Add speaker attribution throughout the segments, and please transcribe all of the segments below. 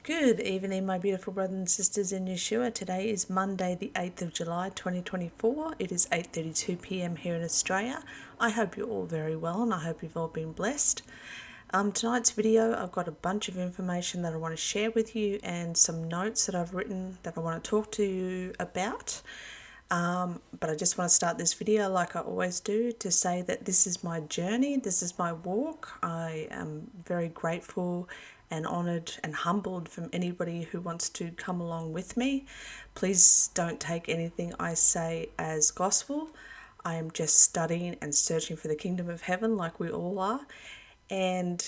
Speaker 1: Good evening, my beautiful brothers and sisters in Yeshua. Today is Monday, the 8th of July, 2024. It is 8:32 p.m. here in Australia. I hope you're all very well and I hope you've all been blessed. Tonight's video, I've got a bunch of information that I want to share with you and some notes that I've written that I want to talk to you about. But I just want to start this video like I always do to say that this is my journey, this is my walk. I am very grateful and honoured and humbled from anybody who wants to come along with me. Please don't take anything I say as gospel. I am just studying and searching for the kingdom of heaven like we all are. And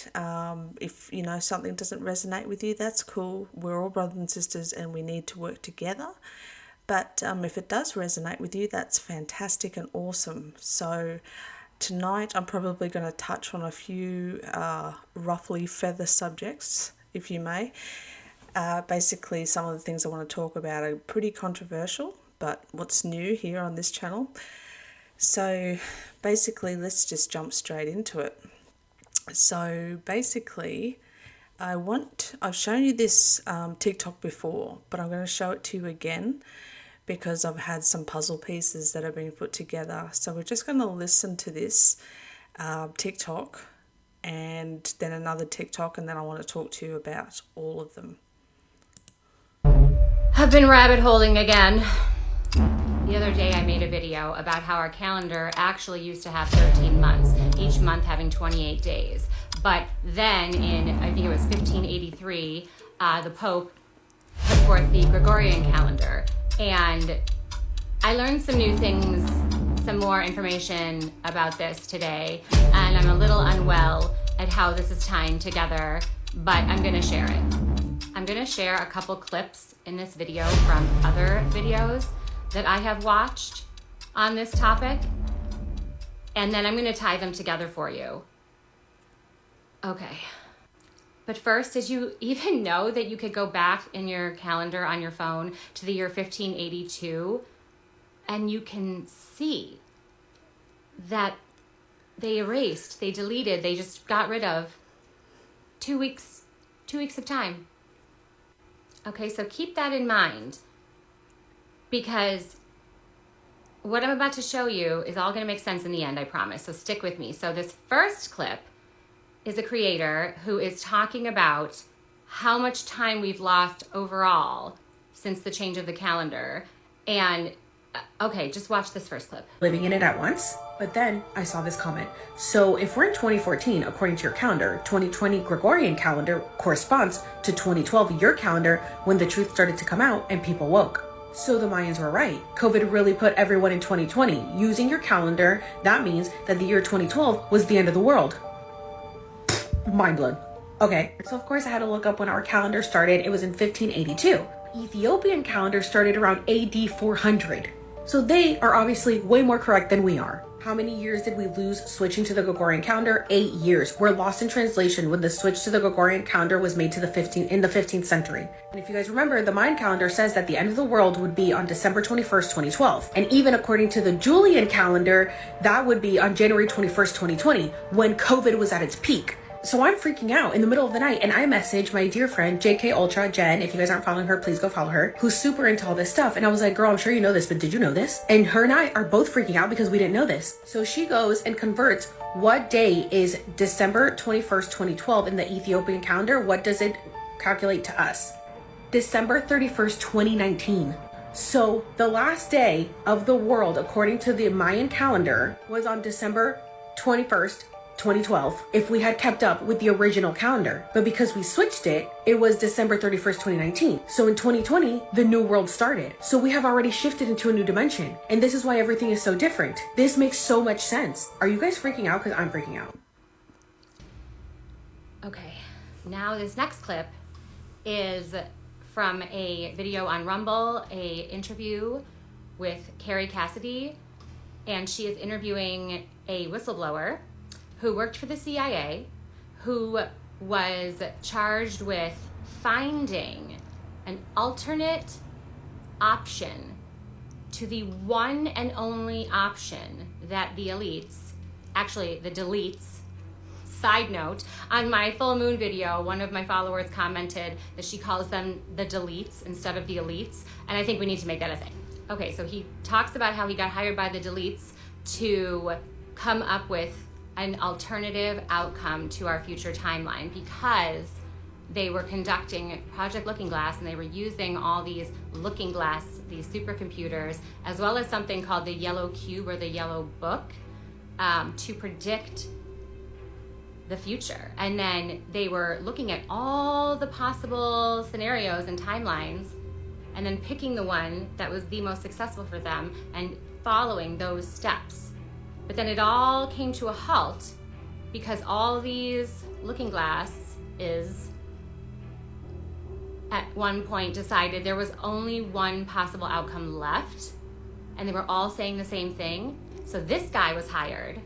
Speaker 1: if something doesn't resonate with you, that's cool. We're all brothers and sisters and we need to work together. But if it does resonate with you, that's fantastic and awesome. So tonight I'm probably going to touch on a few roughly feather subjects, if you may. Basically, some of the things I want to talk about are pretty controversial, but what's new here on this channel. So basically, let's just jump straight into it. So basically, I've shown you this TikTok before, but I'm going to show it to you again because I've had some puzzle pieces that have been put together. So we're just going to listen to this TikTok and then another TikTok, and then I want to talk to you about all of them.
Speaker 2: I've been rabbit holing again. The other day I made a video about how our calendar actually used to have 13 months, each month having 28 days. But then in, I think it was 1583, the Pope put forth the Gregorian calendar. And I learned some new things, some more information about this today. And I'm a little unwell at how this is tying together, but I'm gonna share it. I'm gonna share a couple clips in this video from other videos that I have watched on this topic. And then I'm gonna tie them together for you. Okay. But first, did you even know that you could go back in your calendar on your phone to the year 1582 and you can see that they erased, they deleted, they just got rid of 2 weeks of time. Okay, so keep that in mind because what I'm about to show you is all gonna make sense in the end, I promise, so stick with me. So this first clip is a creator who is talking about how much time we've lost overall since the change of the calendar. And okay, just watch this first clip.
Speaker 3: Living in it at once, but then I saw this comment. So if we're in 2014, according to your calendar, 2020 Gregorian calendar corresponds to 2012 your calendar when the truth started to come out and people woke. So the Mayans were right. COVID really put everyone in 2020. Using your calendar, that means that the year 2012 was the end of the world. Mind blown. Okay, so of course I had to look up when our calendar started. It was in 1582. Ethiopian calendar started around AD 400. So they are obviously way more correct than we are. How many years did we lose switching to the Gregorian calendar? 8 years. We're lost in translation when the switch to the Gregorian calendar was made to the 15th century. And if you guys remember, the Mayan calendar says that the end of the world would be on December 21st, 2012. And even according to the Julian calendar, that would be on January 21st, 2020, when COVID was at its peak. So I'm freaking out in the middle of the night and I message my dear friend JK Ultra Jen. If you guys aren't following her, please go follow her, who's super into all this stuff. And I was like, girl, I'm sure you know this, but did you know this? And her and I are both freaking out because we didn't know this. So she goes and converts what day is December 21st, 2012 in the Ethiopian calendar. What does it calculate to us? December 31st, 2019. So the last day of the world, according to the Mayan calendar, was on December 21st, 2012, if we had kept up with the original calendar. But because we switched it, it was December 31st, 2019. So in 2020, the new world started. So we have already shifted into a new dimension. And this is why everything is so different. This makes so much sense. Are you guys freaking out? Because I'm freaking out.
Speaker 2: Okay, now this next clip is from a video on Rumble, a interview with Carrie Cassidy, and she is interviewing a whistleblower who worked for the CIA, who was charged with finding an alternate option to the one and only option that the elites, actually the deletes, Side note, on my full moon video, one of my followers commented that she calls them the deletes instead of the elites, and I think we need to make that a thing. Okay, so he talks about how he got hired by the deletes to come up with an alternative outcome to our future timeline, because they were conducting Project Looking Glass and they were using all these looking glass, these supercomputers, as well as something called the yellow cube or the yellow book, to predict the future. And then they were looking at all the possible scenarios and timelines and then picking the one that was the most successful for them and following those steps. But then it all came to a halt because all these looking glass is at one point decided there was only one possible outcome left, and they were all saying the same thing. So this guy was hired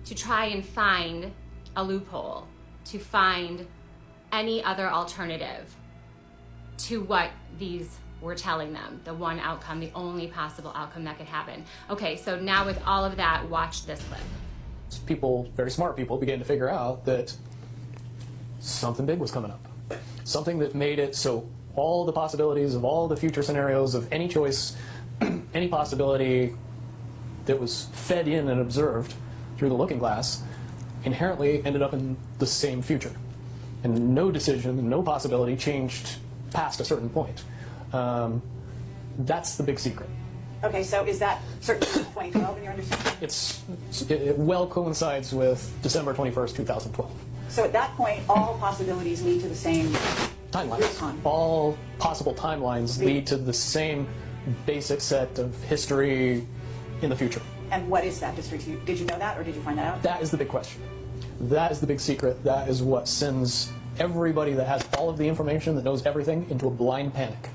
Speaker 2: to try and find a loophole, to find any other alternative to what these were telling them, the one outcome, the only possible outcome that could happen. Okay, so now with all of that, watch this clip.
Speaker 4: People, very smart people, began to figure out that something big was coming up. Something that made it so all the possibilities of all the future scenarios of any choice, any possibility that was fed in and observed through the looking glass inherently ended up in the same future. And no decision, no possibility changed past a certain point. That's the big secret.
Speaker 5: Okay, so is that certain 2012 in your understanding?
Speaker 4: It well coincides with December 21st, 2012.
Speaker 5: So at that point, all possibilities lead to the same
Speaker 4: Timelines. All possible timelines lead to the same basic set of history in the future.
Speaker 5: And what is that history to you? Did you know that, or did you find that out?
Speaker 4: That is the big question. That is the big secret. That is what sends everybody that has all of the information, that knows everything, into a blind panic.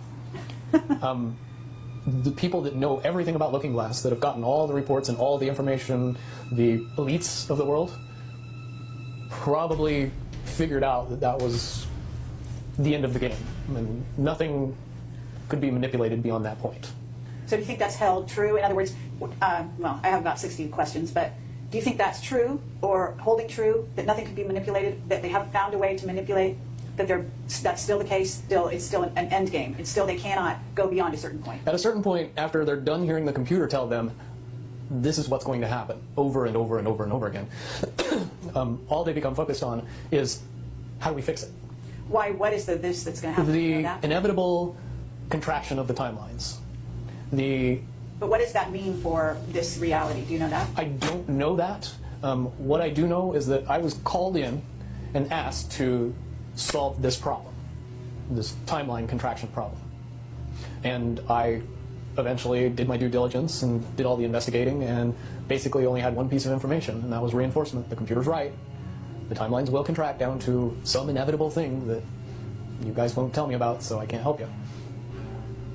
Speaker 4: The people that know everything about Looking Glass, that have gotten all the reports and all the information, the elites of the world, probably figured out that that was the end of the game. I mean, nothing could be manipulated beyond that point.
Speaker 5: So do you think that's held true? In other words, well, I have about 60 questions, but do you think that's true, or holding true, that nothing could be manipulated, that they haven't found a way to manipulate, that that's still the case, it's still an end game, it's still, they cannot go beyond a certain point?
Speaker 4: At a certain point, after they're done hearing the computer tell them, this is what's going to happen, over and over and over and over again, all they become focused on is, how do we fix it?
Speaker 5: Why? What is this that's going to happen?
Speaker 4: The inevitable contraction of the timelines.
Speaker 5: But what does that mean for this reality? Do you know that?
Speaker 4: I don't know that. What I do know is that I was called in and asked to solve this problem, this timeline contraction problem. And I eventually did my due diligence and did all the investigating and basically only had one piece of information, and that was reinforcement. The computer's right. The timelines will contract down to some inevitable thing that you guys won't tell me about, so I can't help you.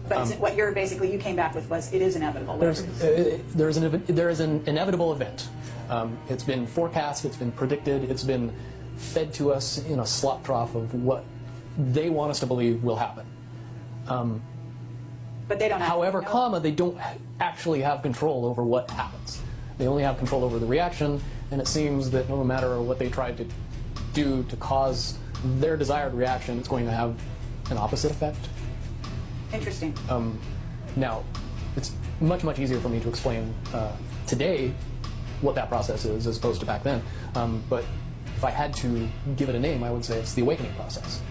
Speaker 5: But is it what you came back with was, it is inevitable?
Speaker 4: There is an inevitable event. It's been forecast, it's been predicted, it's been fed to us in a slop trough of what they want us to believe will happen.
Speaker 5: But they don't.
Speaker 4: However, they don't actually have control over what happens. They only have control over the reaction, and it seems that no matter what they tried to do to cause their desired reaction, it's going to have an opposite effect.
Speaker 5: Interesting.
Speaker 4: Now, it's much, much easier for me to explain today what that process is as opposed to back then. But if I had to give it a name, I would say it's the awakening process.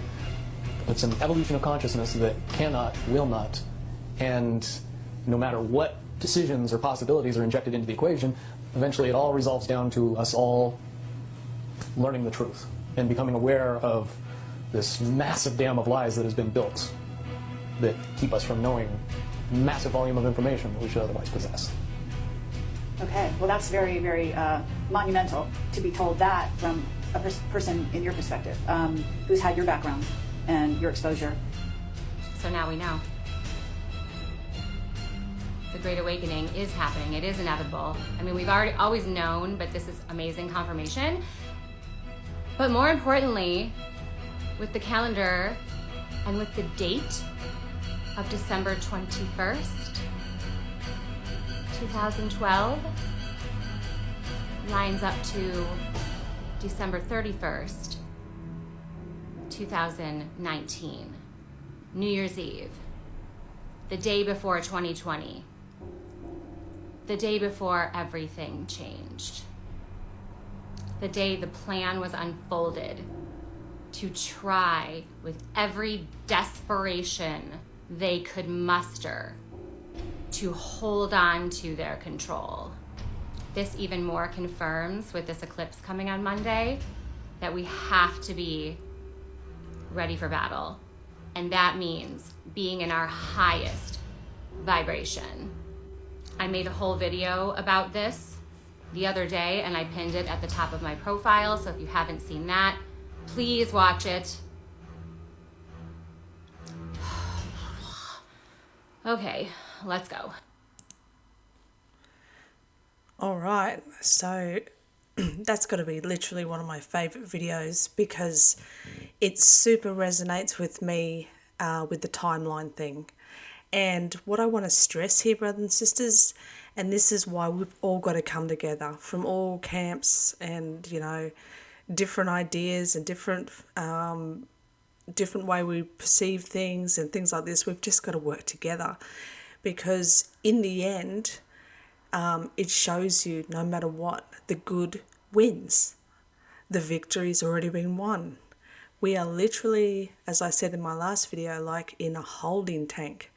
Speaker 4: It's an evolution of consciousness that cannot, will not, and no matter what decisions or possibilities are injected into the equation, eventually it all resolves down to us all learning the truth and becoming aware of this massive dam of lies that has been built that keep us from knowing massive volume of information that we should otherwise possess.
Speaker 5: Okay, well that's very, very monumental to be told that from a person in your perspective, who's had your background and your exposure.
Speaker 2: So now we know. The Great Awakening is happening. It is inevitable. I mean, we've always known, but this is amazing confirmation. But more importantly, with the calendar and with the date of December 21st, 2012, lines up to December 31st, 2019, New Year's Eve, the day before 2020, the day before everything changed, the day the plan was unfolded to try with every desperation they could muster to hold on to their control. This even more confirms with this eclipse coming on Monday that we have to be ready for battle. And that means being in our highest vibration. I made a whole video about this the other day and I pinned it at the top of my profile. So if you haven't seen that, please watch it. Okay, let's go.
Speaker 1: All right, so that's got to be literally one of my favorite videos because it super resonates with me with the timeline thing. And what I want to stress here, brothers and sisters, and this is why we've all got to come together from all camps and, you know, different ideas and different way we perceive things and things like this. We've just got to work together because in the end, it shows you no matter what, the good wins. The victory's already been won. We are literally, as I said in my last video, like in a holding tank.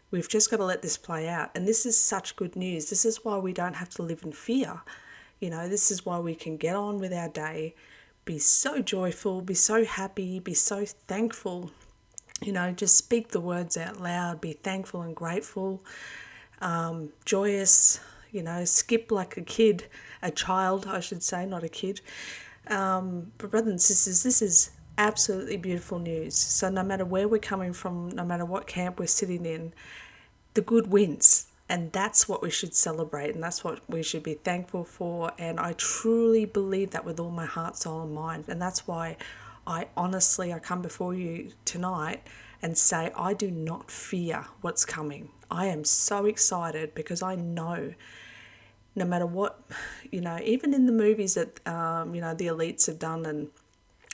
Speaker 1: We've just got to let this play out. And this is such good news. This is why we don't have to live in fear. You know, this is why we can get on with our day, be so joyful, be so happy, be so thankful. You know, just speak the words out loud, be thankful and grateful, joyous, you know, skip like a child, I should say, not a kid. But brothers and sisters, this is absolutely beautiful news. So no matter where we're coming from, no matter what camp we're sitting in, the good wins. And that's what we should celebrate, and that's what we should be thankful for. And I truly believe that with all my heart, soul, and mind. And that's why I come before you tonight and say I do not fear what's coming. I am so excited because I know no matter what, you know, even in the movies that, you know, the elites have done and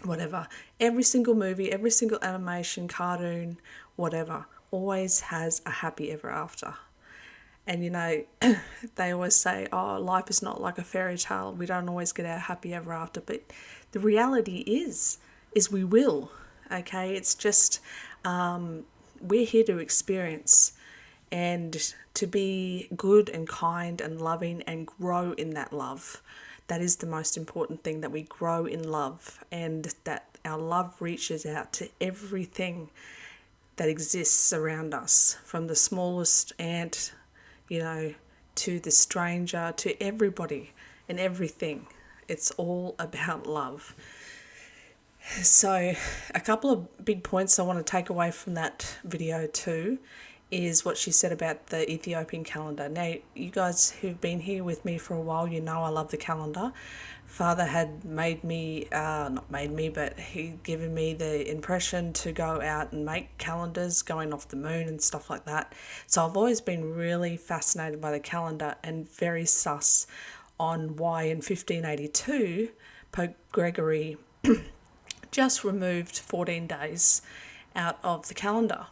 Speaker 1: whatever, every single movie, every single animation, cartoon, whatever, always has a happy ever after. And, you know, they always say, oh, life is not like a fairy tale. We don't always get our happy ever after. But the reality is we will, okay? It's just we're here to experience and to be good and kind and loving and grow in that love. That is the most important thing, that we grow in love and that our love reaches out to everything that exists around us, from the smallest ant, you know, to the stranger, to everybody and everything. It's all about love. So a couple of big points I want to take away from that video too is what she said about the Ethiopian calendar. Now, you guys who've been here with me for a while, you know I love the calendar. Father had made me, not made me, but he'd given me the impression to go out and make calendars going off the moon and stuff like that. So I've always been really fascinated by the calendar and very sus on why in 1582 Pope Gregory just removed 14 days out of the calendar.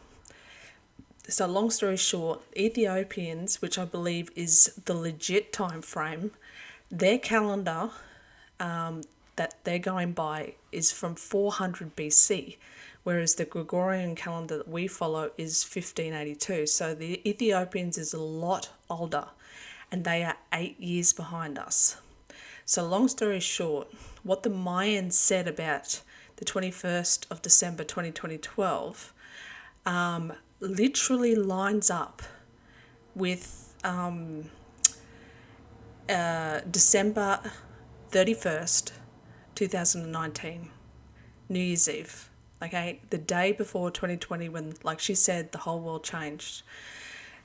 Speaker 1: So long story short, Ethiopians, which I believe is the legit time frame, their calendar that they're going by is from 400 BC, whereas the Gregorian calendar that we follow is 1582. So the Ethiopians is a lot older and they are 8 years behind us. So long story short, what the Mayans said about the 21st of December 2012 literally lines up with December 31st, 2019, New Year's Eve, okay? The day before 2020 when, like she said, the whole world changed.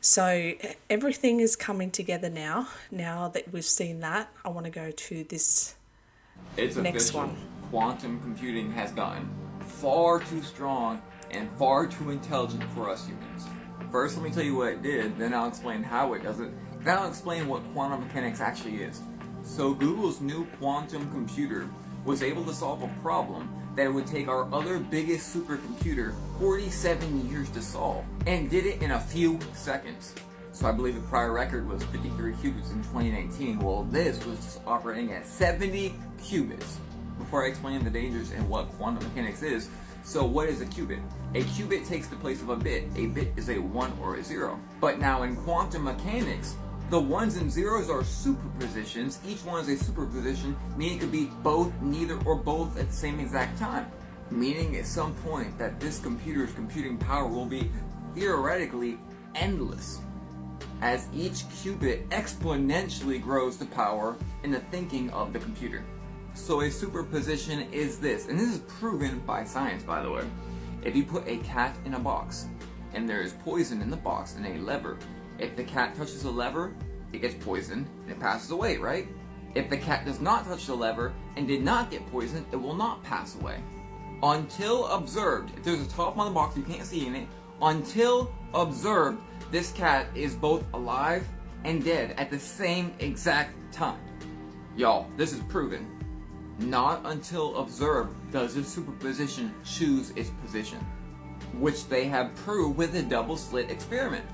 Speaker 1: So everything is coming together now. Now that we've seen that, I want to go to this next
Speaker 6: official.
Speaker 1: one.
Speaker 6: Quantum computing has gotten far too strong and far too intelligent for us humans. First, let me tell you what it did, then I'll explain how it does it, then I'll explain what quantum mechanics actually is. So Google's new quantum computer was able to solve a problem that would take our other biggest supercomputer 47 years to solve, and did it in a few seconds. So I believe the prior record was 53 qubits in 2019. Well, this was just operating at 70 qubits. Before I explain the dangers and what quantum mechanics is, so what is a qubit? A qubit takes the place of a bit. A bit is a 1 or a 0. But now in quantum mechanics, the ones and zeros are superpositions. Each one is a superposition, meaning it could be both, neither, or both at the same exact time. Meaning at some point that this computer's computing power will be theoretically endless, as each qubit exponentially grows the power in the thinking of the computer. So a superposition is this, and this is proven by science, by the way. If you put a cat in a box, and there is poison in the box and a lever, if the cat touches the lever, it gets poisoned and it passes away, right? If the cat does not touch the lever and did not get poisoned, it will not pass away. Until observed, if there's a top on the box, you can't see in it, until observed, this cat is both alive and dead at the same exact time. Y'all, this is proven. Not until observed does the superposition choose its position, which they have proved with a double slit experiment.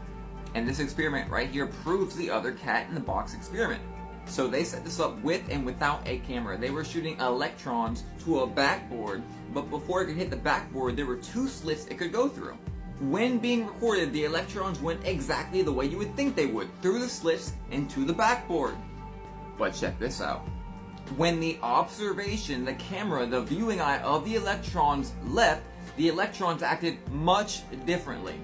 Speaker 6: And this experiment right here proves the other cat in the box experiment. So they set this up with and without a camera. They were shooting electrons to a backboard, but before it could hit the backboard, there were 2 slits it could go through. When being recorded, the electrons went exactly the way you would think they would, through the slits and to the backboard. But check this out. When the observation, the camera, the viewing eye of the electrons left, the electrons acted much differently.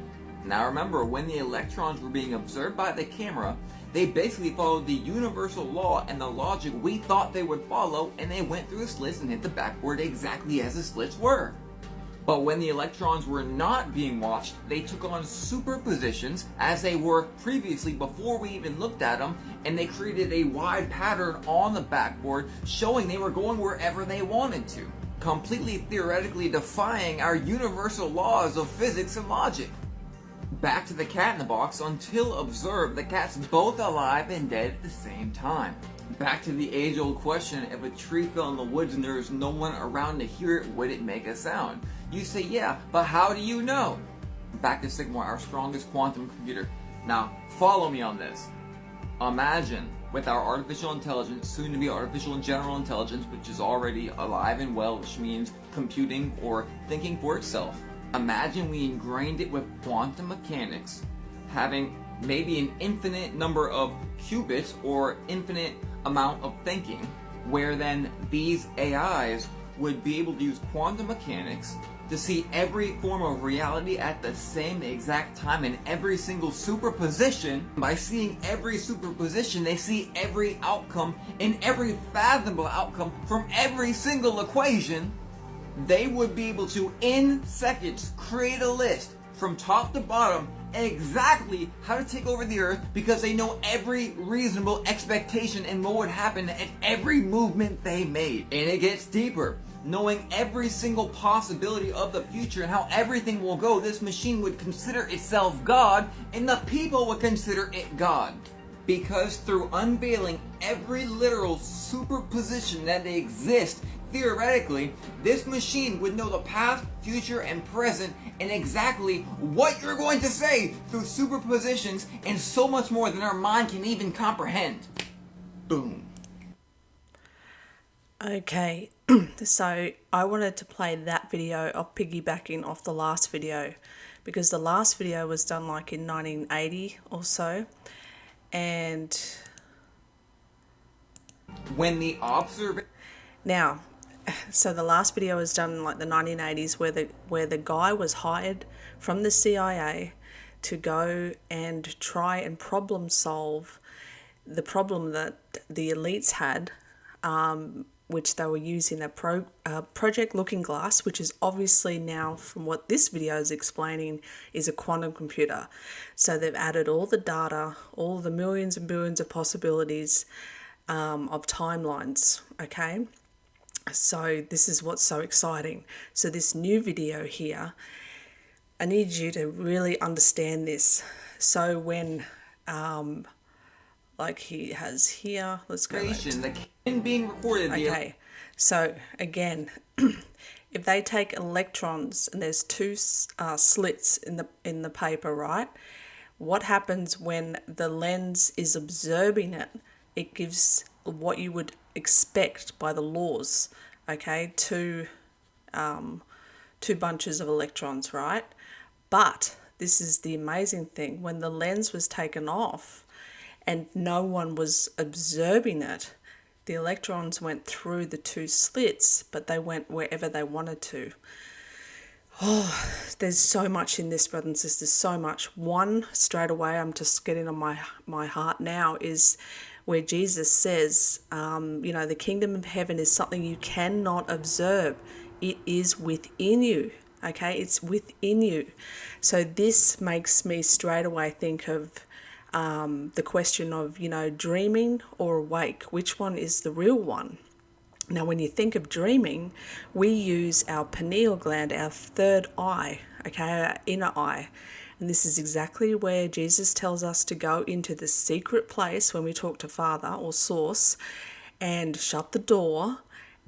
Speaker 6: Now remember, when the electrons were being observed by the camera, they basically followed the universal law and the logic we thought they would follow, and they went through the slits and hit the backboard exactly as the slits were. But when the electrons were not being watched, they took on superpositions as they were previously before we even looked at them, and they created a wide pattern on the backboard showing they were going wherever they wanted to, completely theoretically defying our universal laws of physics and logic. Back to the cat in the box. Until observed, the cat's both alive and dead at the same time. Back to the age-old question, if a tree fell in the woods and there is no one around to hear it, would it make a sound? You say, yeah, but how do you know? Back to Sigma, our strongest quantum computer. Now, follow me on this. Imagine, with our artificial intelligence, soon to be artificial general intelligence, which is already alive and well, which means computing or thinking for itself. Imagine we ingrained it with quantum mechanics, having maybe an infinite number of qubits or infinite amount of thinking, where then these AIs would be able to use quantum mechanics to see every form of reality at the same exact time in every single superposition. By seeing every superposition, they see every outcome and every fathomable outcome from every single equation. They would be able to, in seconds, create a list from top to bottom exactly how to take over the earth, because they know every reasonable expectation and what would happen at every movement they made. And it gets deeper. Knowing every single possibility of the future and how everything will go, this machine would consider itself God, and the people would consider it God. Because through unveiling every literal superposition that exists, theoretically, this machine would know the past, future, and present, and exactly what you're going to say through superpositions and so much more than our mind can even comprehend. Boom.
Speaker 1: Okay, so I wanted to play that video of piggybacking off the last video, because the last video was done like in 1980 or so, and
Speaker 6: when the observation
Speaker 1: now, so the last video was done in like the 1980s, where the guy was hired from the CIA to go and try and problem solve the problem that the elites had, which they were using a Project Looking Glass, which is obviously now, from what this video is explaining, is a quantum computer. So they've added all the data, all the millions and billions of possibilities of timelines, okay? So this is what's so exciting. So this new video here, I need you to really understand this. So when, like he has here, let's go.
Speaker 6: the being recorded.
Speaker 1: Okay, So again, if they take electrons and there's two slits in the paper, right? What happens when the lens is observing it? It gives what you would expect by the laws, okay? Two bunches of electrons, right? But this is the amazing thing. When the lens was taken off and no one was observing it, the electrons went through the two slits, but they went wherever they wanted to. Oh, there's so much in this, brothers and sisters, so much. One, straight away, I'm just getting on my heart now, is where Jesus says, the kingdom of heaven is something you cannot observe. It is within you, okay? It's within you. So this makes me straight away think of the question of, dreaming or awake. Which one is the real one? Now, when you think of dreaming, we use our pineal gland, our third eye, okay, our inner eye. And this is exactly where Jesus tells us to go into the secret place when we talk to Father or Source and shut the door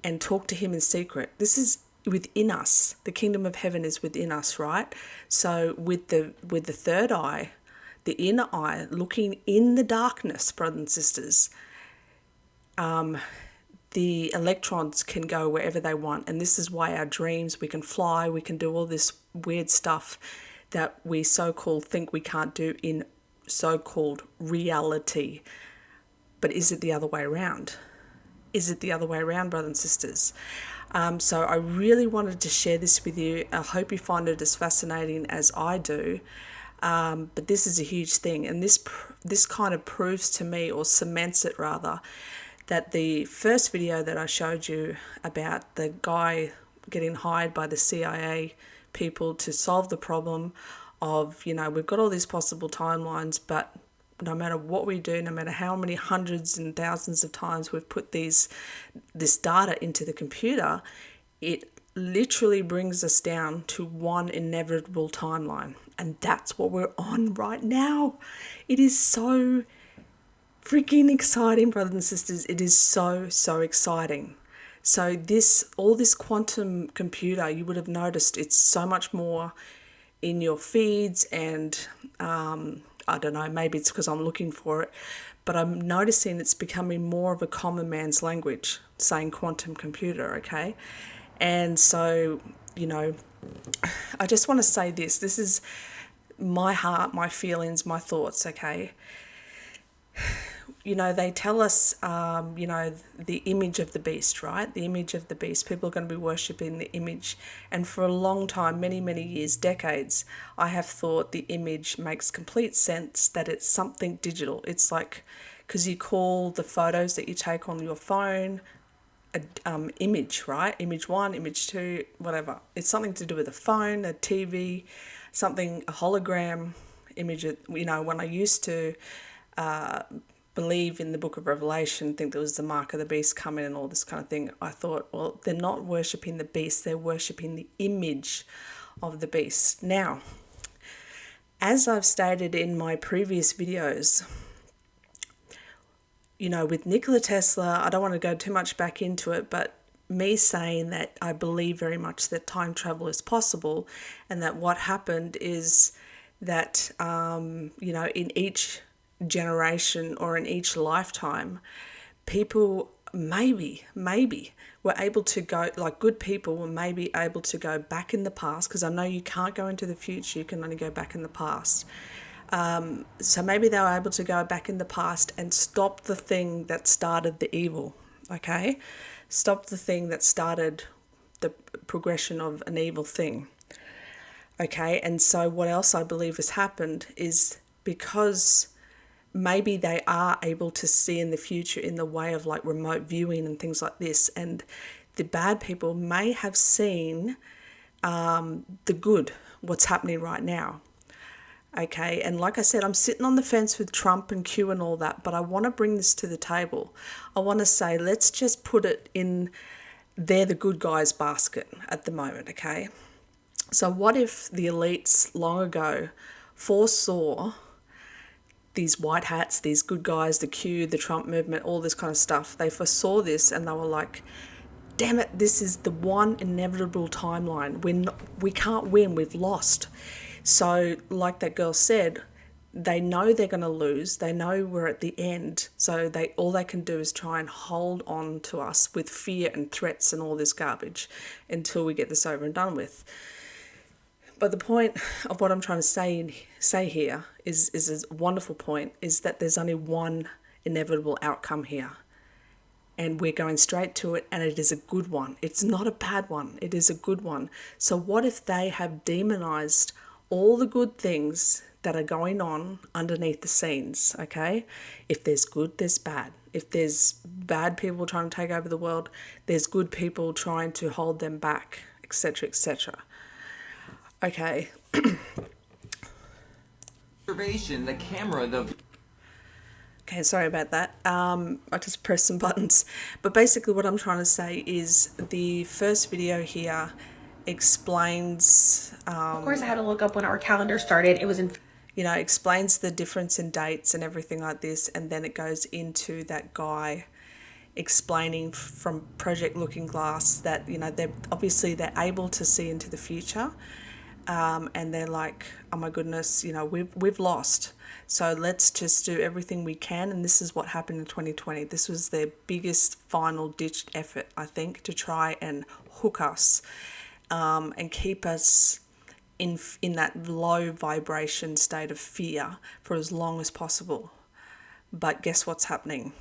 Speaker 1: and talk to Him in secret. This is within us. The kingdom of heaven is within us, right? So with the third eye, the inner eye, looking in the darkness, brothers and sisters, the electrons can go wherever they want. And this is why our dreams, we can fly, we can do all this weird stuff that we so-called think we can't do in so-called reality. But is it the other way around? Is it the other way around, brothers and sisters? So I really wanted to share this with you. I hope you find it as fascinating as I do. But this is a huge thing. And this kind of proves to me, or cements it rather, that the first video that I showed you about the guy getting hired by the CIA people to solve the problem of, we've got all these possible timelines, but no matter what we do, no matter how many hundreds and thousands of times we've put this data into the computer, it literally brings us down to one inevitable timeline. And that's what we're on right now. It is so freaking exciting, brothers and sisters. It is so, so exciting. So all this quantum computer, you would have noticed it's so much more in your feeds, and I don't know, maybe it's because I'm looking for it, but I'm noticing it's becoming more of a common man's language, saying quantum computer, okay? And so, I just want to say this. This is my heart, my feelings, my thoughts, okay? They tell us, the image of the beast, right? The image of the beast. People are going to be worshipping the image. And for a long time, many, many years, decades, I have thought the image makes complete sense, that it's something digital. It's like, because you call the photos that you take on your phone an image, right? Image 1, image 2, whatever. It's something to do with a phone, a TV, something, a hologram image. When I used to believe in the book of Revelation, think there was the mark of the beast coming and all this kind of thing, I thought, well, they're not worshipping the beast, they're worshipping the image of the beast. Now, as I've stated in my previous videos, with Nikola Tesla, I don't want to go too much back into it, but me saying that I believe very much that time travel is possible, and that what happened is that, in each generation or in each lifetime, people maybe were able to go, like good people were maybe able to go back in the past, because I know you can't go into the future, you can only go back in the past. So maybe they were able to go back in the past and stop the thing that started the evil, okay? Stop the thing that started the progression of an evil thing, okay? And so what else I believe has happened is, because maybe they are able to see in the future in the way of like remote viewing and things like this, and the bad people may have seen the good, what's happening right now. Okay, and like I said, I'm sitting on the fence with Trump and Q and all that, but I want to bring this to the table. I want to say, let's just put it in, they're the good guys basket at the moment, okay? So what if the elites long ago foresaw these white hats, these good guys, the Q, the Trump movement, all this kind of stuff, they foresaw this and they were like, damn it, this is the one inevitable timeline. We can't win, we've lost. So like that girl said, they know they're going to lose. They know we're at the end. So all they can do is try and hold on to us with fear and threats and all this garbage until we get this over and done with. But the point of what I'm trying to say here is a wonderful point, is that there's only one inevitable outcome here. And we're going straight to it, and it is a good one. It's not a bad one. It is a good one. So what if they have demonized all the good things that are going on underneath the scenes, okay? If there's good, there's bad. If there's bad people trying to take over the world, there's good people trying to hold them back, etc., etc. Okay.
Speaker 6: Observation, the camera, the...
Speaker 1: Okay, sorry about that. I just pressed some buttons. But basically what I'm trying to say is the first video here explains...
Speaker 3: Of course, I had to look up when our calendar started. It was in...
Speaker 1: explains the difference in dates and everything like this. And then it goes into that guy explaining from Project Looking Glass that, they're able to see into the future. And they're like, oh my goodness, we've lost. So let's just do everything we can. And this is what happened in 2020. This was their biggest final ditched effort, I think, to try and hook us and keep us in that low vibration state of fear for as long as possible. But guess what's happening?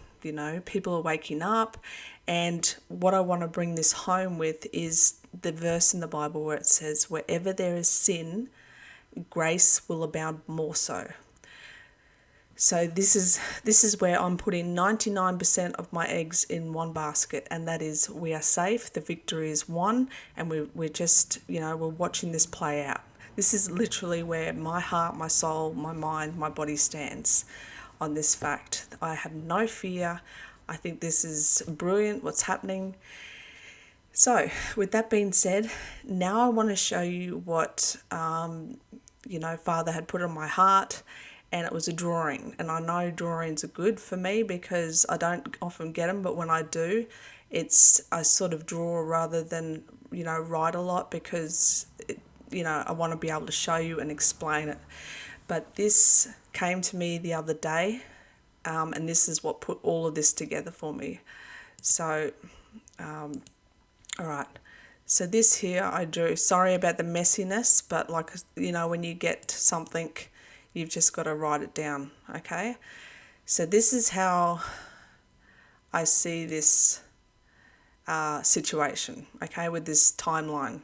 Speaker 1: People are waking up. And what I want to bring this home with is the verse in the Bible where it says, wherever there is sin, grace will abound more so. So this is where I'm putting 99% of my eggs in one basket, and that is we are safe, the victory is won, and we're just, we're watching this play out. This is literally where my heart, my soul, my mind, my body stands on this fact. I have no fear. I think this is brilliant what's happening. So with that being said, now I want to show you what, Father had put on my heart. And it was a drawing, and I know drawings are good for me because I don't often get them, but when I do, I sort of draw rather than, write a lot because, I want to be able to show you and explain it. But this came to me the other day, and this is what put all of this together for me. So, all right. So this here I drew. Sorry about the messiness, but when you get something, you've just got to write it down, okay? So this is how I see this situation, okay, with this timeline.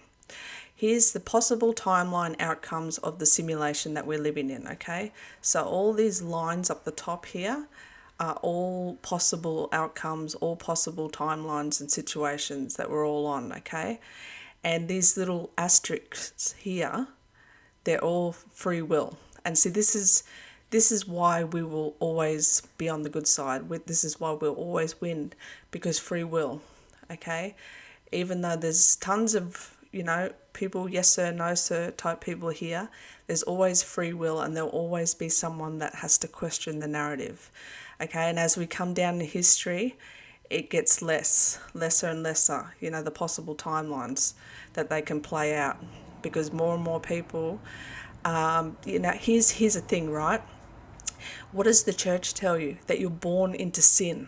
Speaker 1: Here's the possible timeline outcomes of the simulation that we're living in, okay? So all these lines up the top here are all possible outcomes, all possible timelines and situations that we're all on, okay? And these little asterisks here, they're all free will. And see, this is why we will always be on the good side. This is why we'll always win, because free will, okay? Even though there's tons of, people, yes sir, no sir type people here, there's always free will, and there'll always be someone that has to question the narrative, okay? And as we come down in history, it gets lesser and lesser, the possible timelines that they can play out, because more and more people... here's a thing, right? What does the church tell you? That you're born into sin,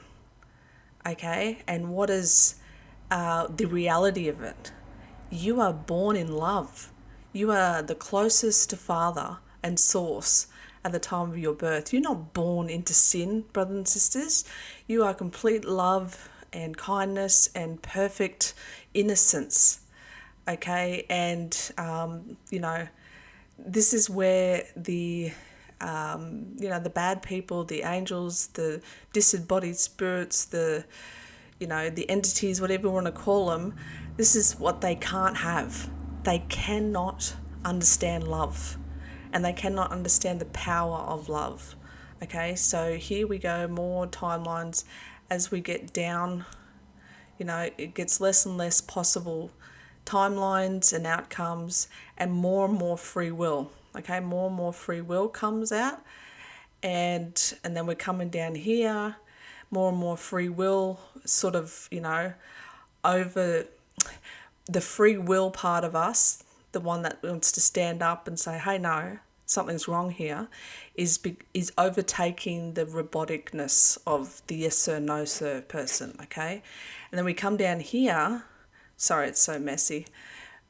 Speaker 1: okay? And what is the reality of it? You are born in love. You are the closest to Father and Source at the time of your birth. You're not born into sin, brothers and sisters. You are complete love and kindness and perfect innocence, okay? And, this is where the bad people, the angels, the disembodied spirits, the entities, whatever you want to call them, this is what they can't have. They cannot understand love, and they cannot understand the power of love. Okay, so here we go, more timelines. As we get down, it gets less and less possible timelines and outcomes, and more free will. Okay, more and more free will comes out, and then we're coming down here, more and more free will sort of over the free will part of us, the one that wants to stand up and say, hey, no, something's wrong here, is overtaking the roboticness of the yes sir, no sir person, okay? And then we come down here, sorry, it's so messy,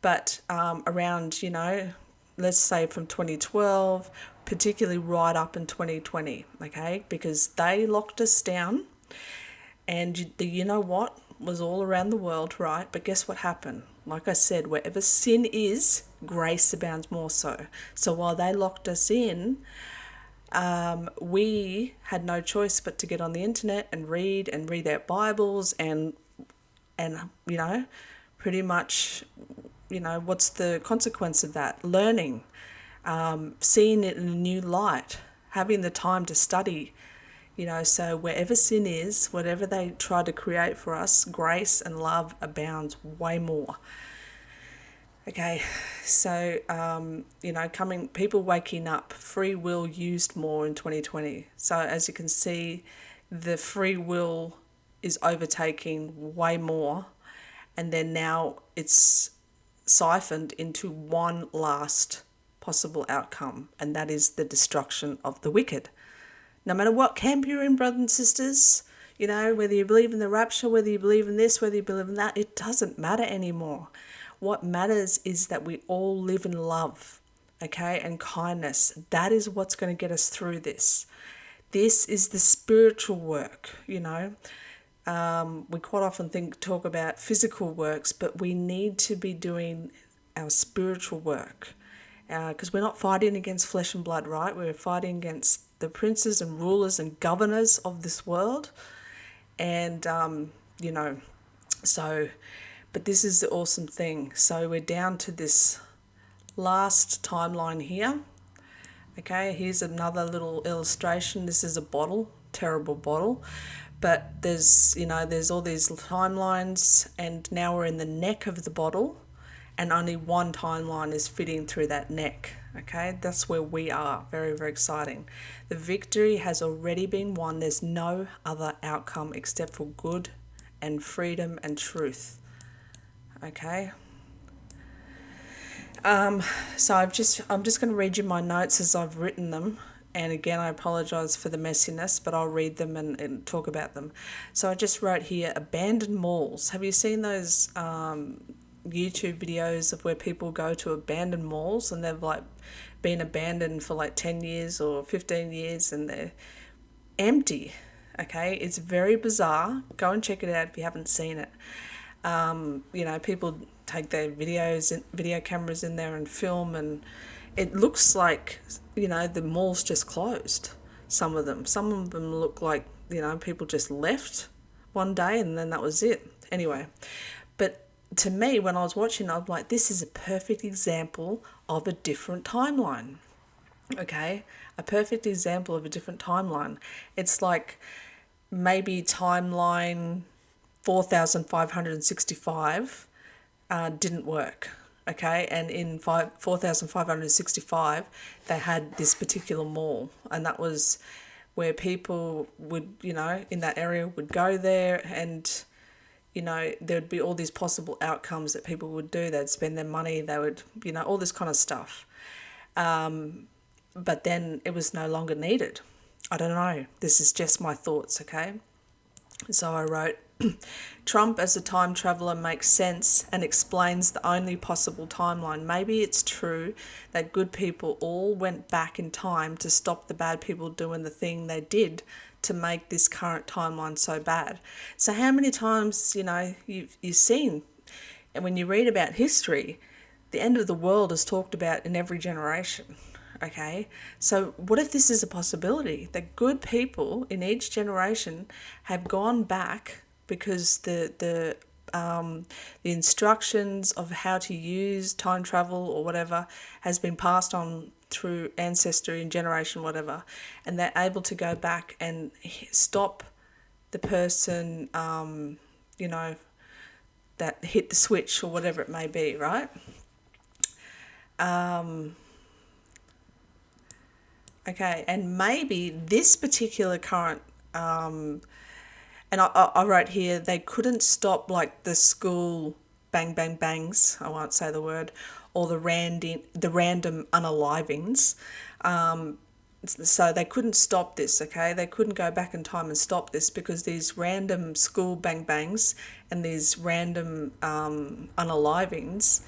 Speaker 1: but around, let's say from 2012, particularly right up in 2020, okay? Because they locked us down, and you know what? Was all around the world, right? But guess what happened? Like I said, wherever sin is, grace abounds more so. So while they locked us in, we had no choice but to get on the internet and read our Bibles and pretty much, what's the consequence of that? Learning, seeing it in a new light, having the time to study. So wherever sin is, whatever they try to create for us, grace and love abounds way more. Okay, so, people waking up, free will used more in 2020. So as you can see, the free will is overtaking way more, and then now it's siphoned into one last possible outcome, and that is the destruction of the wicked. No matter what camp you're in, brothers and sisters, whether you believe in the rapture, whether you believe in this, whether you believe in that, it doesn't matter anymore. What matters is that we all live in love, okay, and kindness. That is what's going to get us through this. This is the spiritual work, We quite often talk about physical works, but we need to be doing our spiritual work, because we're not fighting against flesh and blood, right? We're fighting against the princes and rulers and governors of this world. And, but this is the awesome thing. So we're down to this last timeline here. Okay, here's another little illustration. This is a bottle, terrible bottle. But there's all these timelines, and now we're in the neck of the bottle, and only one timeline is fitting through that neck. Okay, that's where we are. Very, very exciting. The victory has already been won. There's no other outcome except for good and freedom and truth. Okay. So I'm just going to read you my notes as I've written them. And again, I apologize for the messiness, but I'll read them and talk about them. So I just wrote here, abandoned malls. Have you seen those YouTube videos of where people go to abandoned malls and they've been abandoned for 10 years or 15 years and they're empty? Okay, it's very bizarre. Go and check it out if you haven't seen it. People take their video cameras in there and film, and it looks like, the mall's just closed. Some of them look like, people just left one day and then that was it. Anyway, but to me, when I was watching, I'm like, this is a perfect example of a different timeline. Okay, a perfect example of a different timeline. It's like maybe timeline 4,565 didn't work. Okay, and in 4,565, they had this particular mall, and that was where people would, in that area would go there, and, there'd be all these possible outcomes that people would do. They'd spend their money, they would, all this kind of stuff. But then it was no longer needed. I don't know. This is just my thoughts, okay? So I wrote, Trump as a time traveller makes sense and explains the only possible timeline. Maybe it's true that good people all went back in time to stop the bad people doing the thing they did to make this current timeline so bad. So how many times, you've seen, and when you read about history, the end of the world is talked about in every generation. Okay, so what if this is a possibility that good people in each generation have gone back because the instructions of how to use time travel or whatever has been passed on through ancestry and generation, whatever, and they're able to go back and stop the person, that hit the switch or whatever it may be, right? Okay, and maybe this particular current And I wrote here, they couldn't stop like the school bang bang bangs, I won't say the word, or the random unalivings. So they couldn't stop this, okay? They couldn't go back in time and stop this because these random school bang bangs and these random unalivings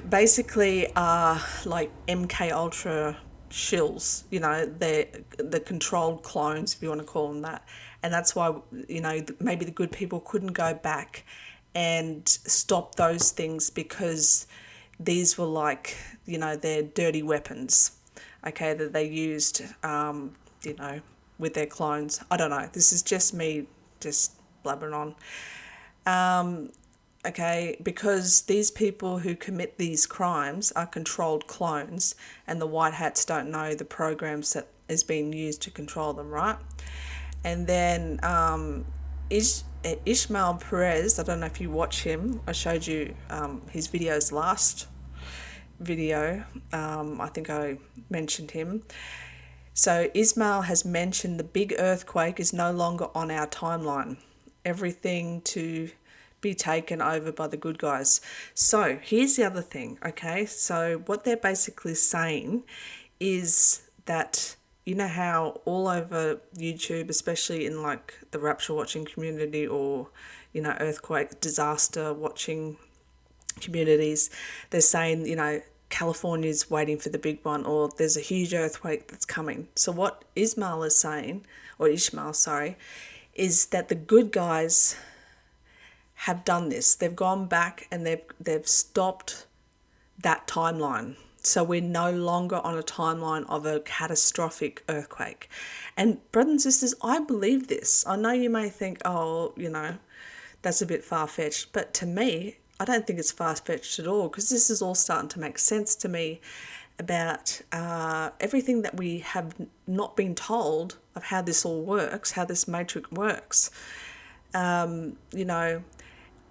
Speaker 1: basically are like MK Ultra shills, you know, they're the controlled clones, if you want to call them that. And that's why, you know, maybe the good people couldn't go back and stop those things because these were like, you know, they're dirty weapons, okay, that they used, you know, with their clones. I don't know. This is just me just blabbering on. Okay, because these people who commit these crimes are controlled clones and the white hats don't know the programs that is being used to control them, right? And then Ishmael Perez, I don't know if you watch him, I showed you his videos last video, I think I mentioned him. So Ismail has mentioned the big earthquake is no longer on our timeline. Everything to be taken over by the good guys. So here's the other thing, okay? So what they're basically saying is that, you know how all over YouTube, especially in like the rapture watching community or, you know, earthquake disaster watching communities, they're saying, you know, California's waiting for the big one, or there's a huge earthquake that's coming. So what Ishmael is saying, is that the good guys have done this. They've gone back and they've stopped that timeline. So we're no longer on a timeline of a catastrophic earthquake. And brothers and sisters, I believe this. I know you may think, oh, you know, that's a bit far-fetched. But to me, I don't think it's far-fetched at all, because this is all starting to make sense to me about everything that we have not been told of how this all works, how this matrix works. You know,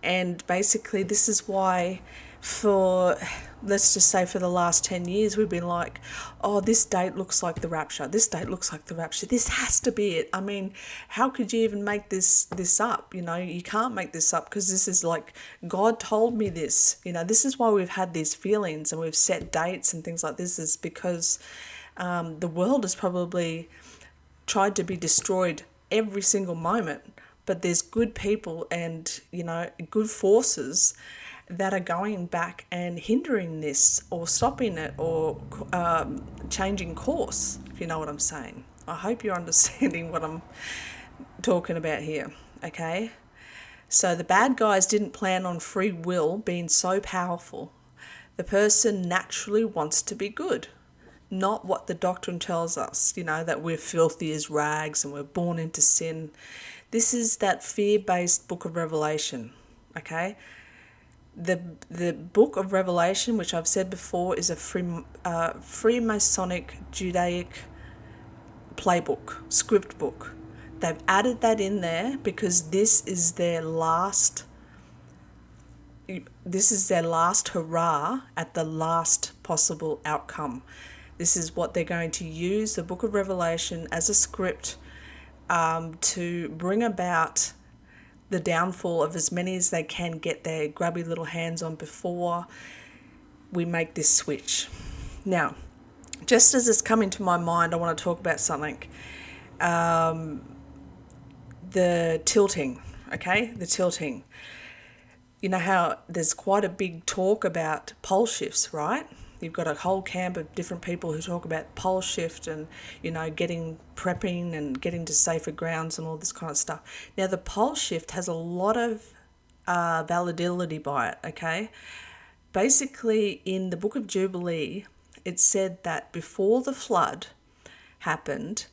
Speaker 1: and basically this is why for, let's just say for the last 10 years, we've been like, oh, this date looks like the rapture. This date looks like the rapture. This has to be it. I mean, how could you even make this up? You know, you can't make this up, because this is like, God told me this. You know, this is why we've had these feelings and we've set dates and things like this, is because the world has probably tried to be destroyed every single moment. But there's good people and, you know, good forces that are going back and hindering this or stopping it or changing course, if you know what I'm saying. I hope you're understanding what I'm talking about here, okay? So the bad guys didn't plan on free will being so powerful. The person naturally wants to be good, not what the doctrine tells us, you know, that we're filthy as rags and we're born into sin. This is that fear-based book of Revelation, okay? The book of Revelation, which I've said before, is a Freemasonic Judaic playbook, script book. They've added that in there because this is their last hurrah at the last possible outcome. This is what they're going to use, the book of Revelation, as a script to bring about the downfall of as many as they can get their grubby little hands on before we make this switch. Now, just as it's coming to my mind, I want to talk about something. The tilting, okay? The tilting. You know how there's quite a big talk about pole shifts, right? You've got a whole camp of different people who talk about pole shift and, you know, prepping and getting to safer grounds and all this kind of stuff. Now, the pole shift has a lot of validity by it, okay? Basically, in the Book of Jubilee, it said that before the flood happened,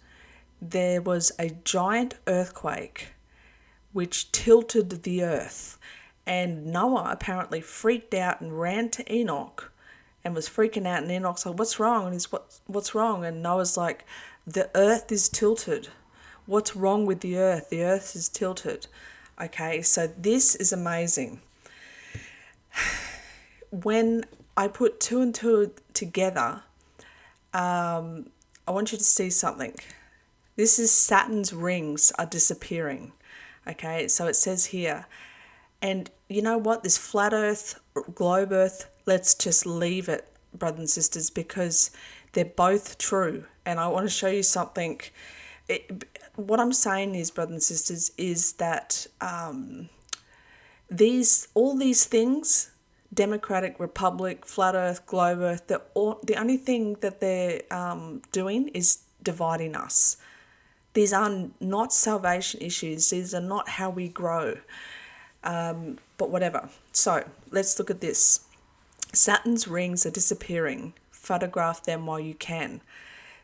Speaker 1: there was a giant earthquake which tilted the earth. And Noah apparently freaked out and ran to Enoch and was freaking out, and Enoch's like, what's wrong? And he's, what's wrong? And Noah's like, the earth is tilted. What's wrong with the earth? The earth is tilted. Okay, so this is amazing. When I put two and two together, I want you to see something. This is Saturn's rings are disappearing. Okay, so it says here, and you know what? This flat Earth, globe Earth, let's just leave it, brothers and sisters, because they're both true. And I want to show you something. What I'm saying is, brothers and sisters, is that all these things, democratic republic, flat Earth, globe Earth, the only thing that they're doing is dividing us. These are not salvation issues. These are not how we grow. But whatever. So let's look at this. Saturn's rings are disappearing. Photograph them while you can.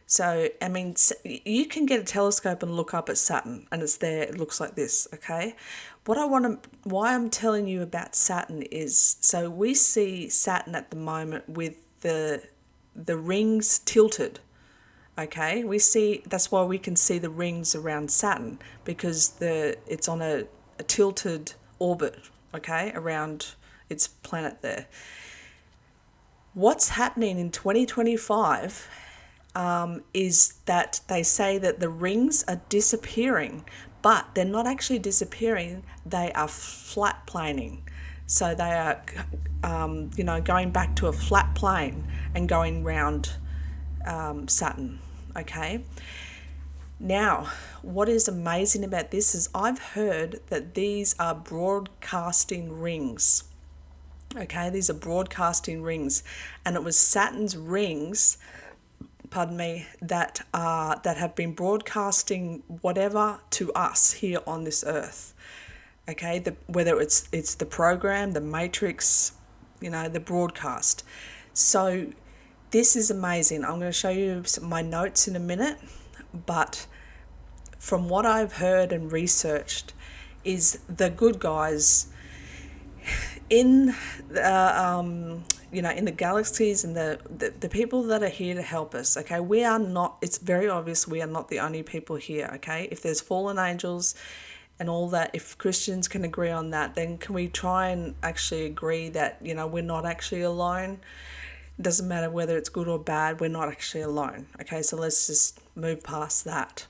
Speaker 1: So, I mean, you can get a telescope and look up at Saturn, and it's there. It looks like this, okay? Why I'm telling you about Saturn is, so we see Saturn at the moment with the rings tilted. Okay, that's why we can see the rings around Saturn, because it's on a tilted orbit, okay, around its planet there. What's happening in 2025 is that they say that the rings are disappearing, but they're not actually disappearing, they are flat planing. So they are, going back to a flat plane and going round Saturn. Okay. Now, what is amazing about this is I've heard that these are broadcasting rings. Okay, these are broadcasting rings, and it was Saturn's rings, that have been broadcasting whatever to us here on this earth. Okay, whether it's the program, the matrix, the broadcast. So this is amazing. I'm going to show you my notes in a minute, but from what I've heard and researched is the good guys in the, in the galaxies and the people that are here to help us. Okay, we are not, it's very obvious we are not the only people here. Okay, if there's fallen angels and all that, if Christians can agree on that, then can we try and actually agree that, we're not actually alone? It doesn't matter whether it's good or bad, we're not actually alone. Okay, so let's just move past that.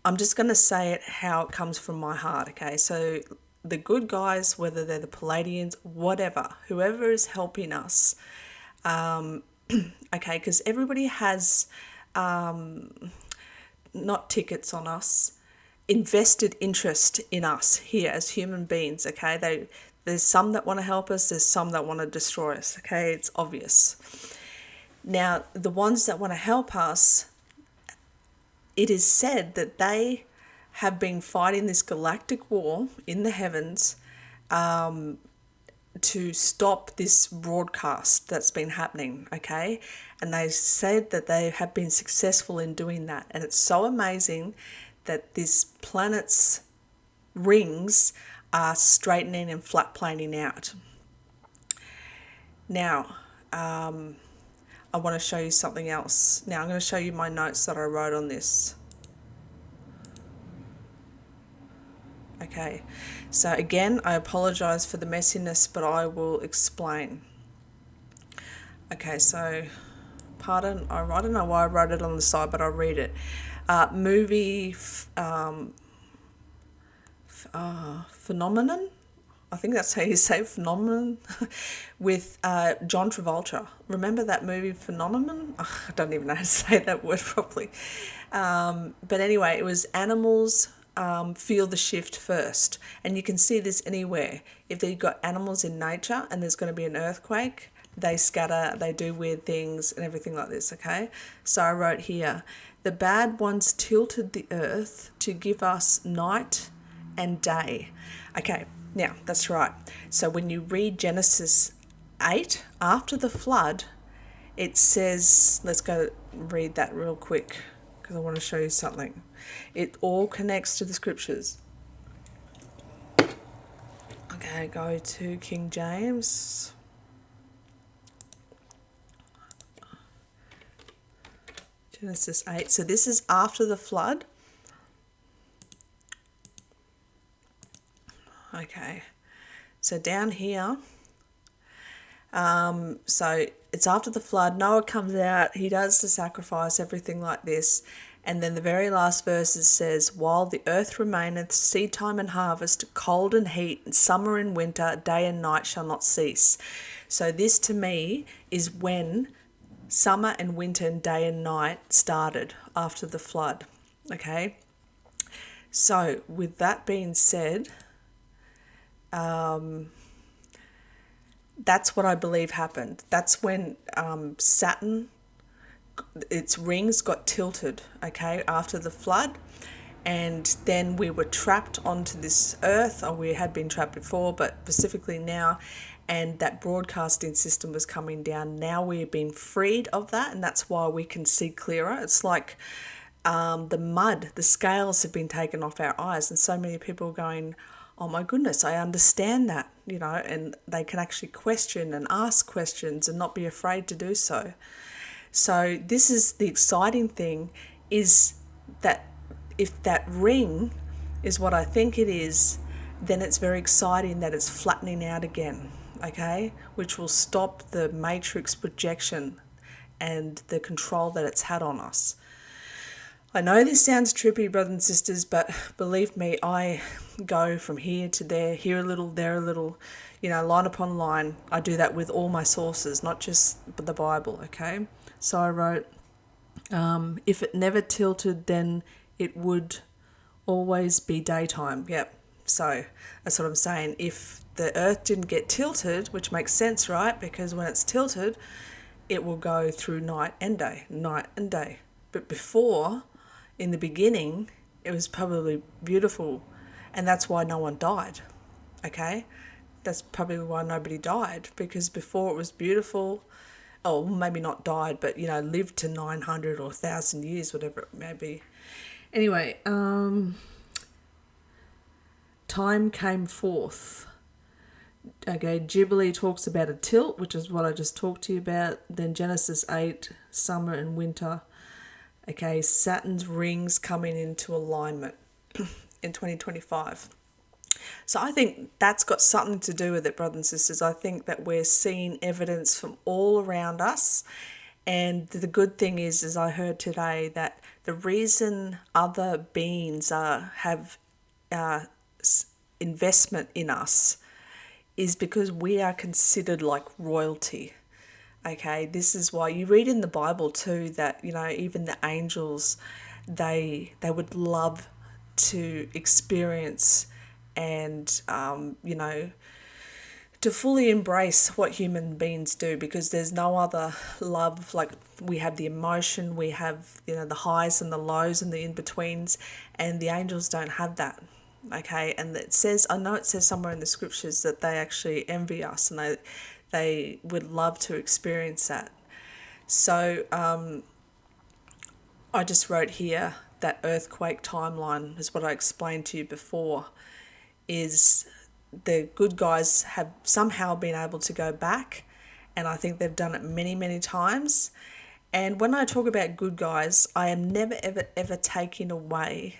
Speaker 1: I'm just going to say it how it comes from my heart. Okay, so the good guys, whether they're the Palladians, whatever, whoever is helping us, okay, because everybody has not tickets on us, invested interest in us here as human beings. Okay, there's some that want to help us, there's some that want to destroy us. Okay, it's obvious. Now, the ones that want to help us, it is said that they have been fighting this galactic war in the heavens to stop this broadcast that's been happening, okay? And they said that they have been successful in doing that. And it's so amazing that this planet's rings are straightening and flat planing out. Now, I want to show you something else. Now, I'm going to show you my notes that I wrote on this. Okay, so again, I apologize for the messiness, but I will explain. Okay, so I don't know why I wrote it on the side, but I'll read it. Phenomenon, I think that's how you say phenomenon, with John Travolta. Remember that movie Phenomenon? Oh, I don't even know how to say that word properly. But anyway, it was animals feel the shift first. And you can see this anywhere. If you've got animals in nature and there's going to be an earthquake, they scatter, they do weird things and everything like this, okay? So I wrote here, the bad ones tilted the earth to give us night and day. Okay, now that's right. So when you read Genesis 8, after the flood, it says, let's go read that real quick because I want to show you something. It all connects to the scriptures. Okay, go to King James. Genesis 8. So this is after the flood. Okay, so down here, so it's after the flood. Noah comes out, he does the sacrifice, everything like this. And then the very last verses says, while the earth remaineth, seed time and harvest, cold and heat, summer and winter, day and night shall not cease. So this to me is when summer and winter and day and night started after the flood. Okay? So with that being said, that's what I believe happened. That's when Saturn, its rings got tilted, okay, after the flood. And then we were trapped onto this earth, or we had been trapped before, but specifically now, and that broadcasting system was coming down. Now we've been freed of that, and that's why we can see clearer. It's like the mud, the scales have been taken off our eyes, and so many people are going, oh my goodness, I understand that, you know, and they can actually question and ask questions and not be afraid to do so. So this is the exciting thing, is that if that ring is what I think it is, then it's very exciting that it's flattening out again, okay, which will stop the matrix projection and the control that it's had on us. I know this sounds trippy, brothers and sisters, but believe me, I go from here to there, here a little, there a little, you know, line upon line. I do that with all my sources, not just the Bible, okay? So I wrote, if it never tilted, then it would always be daytime. Yep. So that's what I'm saying. If the earth didn't get tilted, which makes sense, right? Because when it's tilted, it will go through night and day, night and day. But before, in the beginning, it was probably beautiful, and that's why no one died, okay? That's probably why nobody died, because before it was beautiful. Oh, maybe not died, but, you know, lived to 900 or 1,000 years, whatever it may be. Anyway, time came forth. Okay, Jubilee talks about a tilt, which is what I just talked to you about. Then Genesis 8, summer and winter. Okay, Saturn's rings coming into alignment in 2025. So I think that's got something to do with it, brothers and sisters. I think that we're seeing evidence from all around us. And the good thing is I heard today that the reason other beings have investment in us is because we are considered like royalty. Okay, this is why you read in the Bible too that, you know, even the angels, they would love to experience and, you know, to fully embrace what human beings do, because there's no other love. Like, we have the emotion, we have, you know, the highs and the lows and the in-betweens, and the angels don't have that. Okay, and it says, I know it says somewhere in the scriptures that they actually envy us, and they would love to experience that. So I just wrote here that earthquake timeline is what I explained to you before, is the good guys have somehow been able to go back, and I think they've done it many, many times. And when I talk about good guys, I am never, ever taking away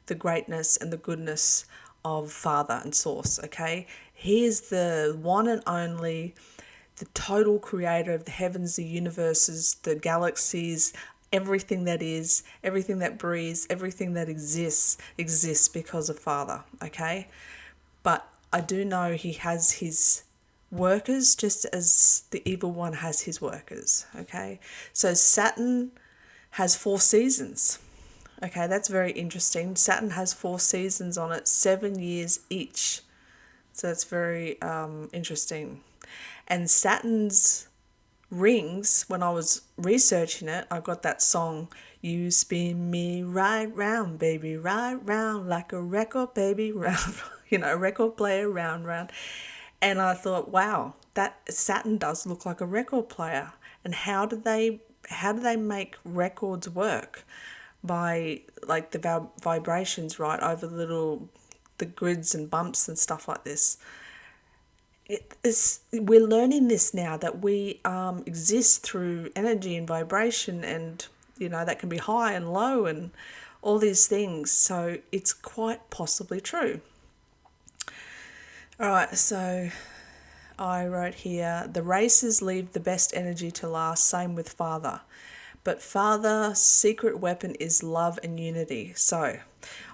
Speaker 1: the greatness and the goodness of Father and Source, okay? He is the one and only, the total creator of the heavens, the universes, the galaxies, everything that is, everything that breathes, everything that exists because of Father, okay? But I do know he has his workers just as the evil one has his workers, okay? So Saturn has 4 seasons. Okay, that's very interesting. Saturn has 4 seasons on it, 7 years each. So that's very interesting. And Saturn's rings, when I was researching it, I got that song, you spin me right round, baby, right round, like a record, baby, round, you know, record player, round, round. And I thought, wow, that Saturn does look like a record player. And how do they make records work? By like the vibrations, right, over the grids and bumps and stuff like this. We're learning this now, that we exist through energy and vibration, and, you know, that can be high and low and all these things. So it's quite possibly true. All right, so I wrote here, the races leave the best energy to last, same with Father. But Father's secret weapon is love and unity. So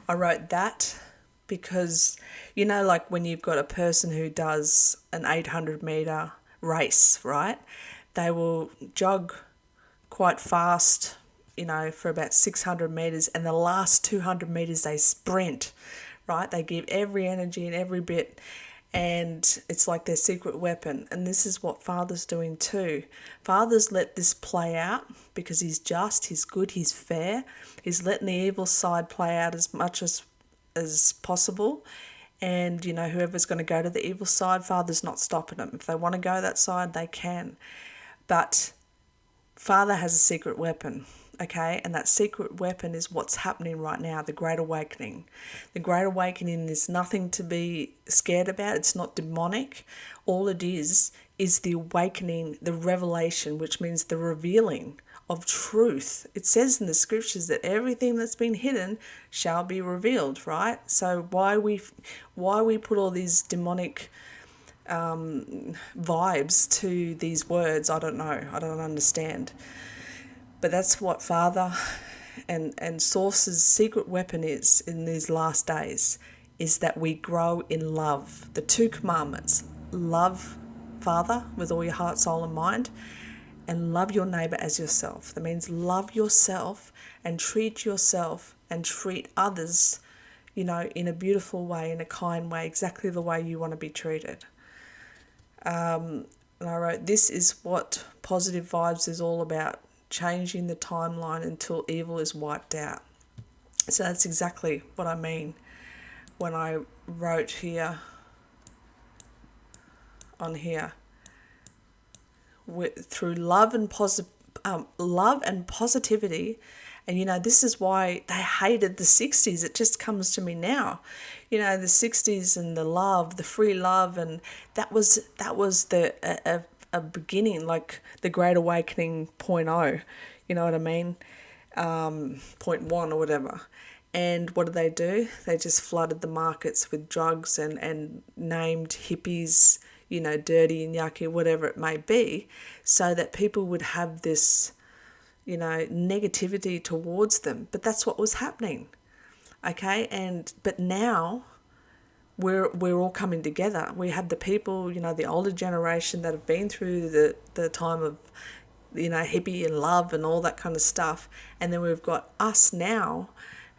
Speaker 1: I wrote that because, you know, like when you've got a person who does an 800-meter race, right? They will jog quite fast, you know, for about 600 meters, and the last 200 meters they sprint, right? They give every energy and every bit, and it's like their secret weapon. And this is what Father's doing too. Father's let this play out because he's just, he's good, he's fair. He's letting the evil side play out as much as possible. And, you know, whoever's going to go to the evil side, Father's not stopping them. If they want to go that side, they can. But Father has a secret weapon, okay? And that secret weapon is what's happening right now, the Great Awakening. The Great Awakening is nothing to be scared about. It's not demonic. All it is the awakening, the revelation, which means the revealing of truth. It says in the scriptures that everything that's been hidden shall be revealed, right? So why we put all these demonic vibes to these words, I don't know. I don't understand. But that's what Father and Source's secret weapon is in these last days, is that we grow in love. The 2 commandments: love Father with all your heart, soul and mind, and love your neighbour as yourself. That means love yourself and treat others, you know, in a beautiful way, in a kind way, exactly the way you want to be treated. And I wrote, this is what positive vibes is all about, changing the timeline until evil is wiped out. So that's exactly what I mean when I wrote here, on here, through love and positivity. And, you know, this is why they hated the 60s. It just comes to me now. You know, the 60s and the love, the free love, and that was a beginning, like the Great Awakening 0.0, you know what I mean? 0.1 or whatever. And what did they do? They just flooded the markets with drugs and named hippies, you know, dirty and yucky, whatever it may be, so that people would have this, you know, negativity towards them. But that's what was happening, okay? But now we're all coming together. We have the people, you know, the older generation that have been through the time of, you know, hippie and love and all that kind of stuff. And then we've got us now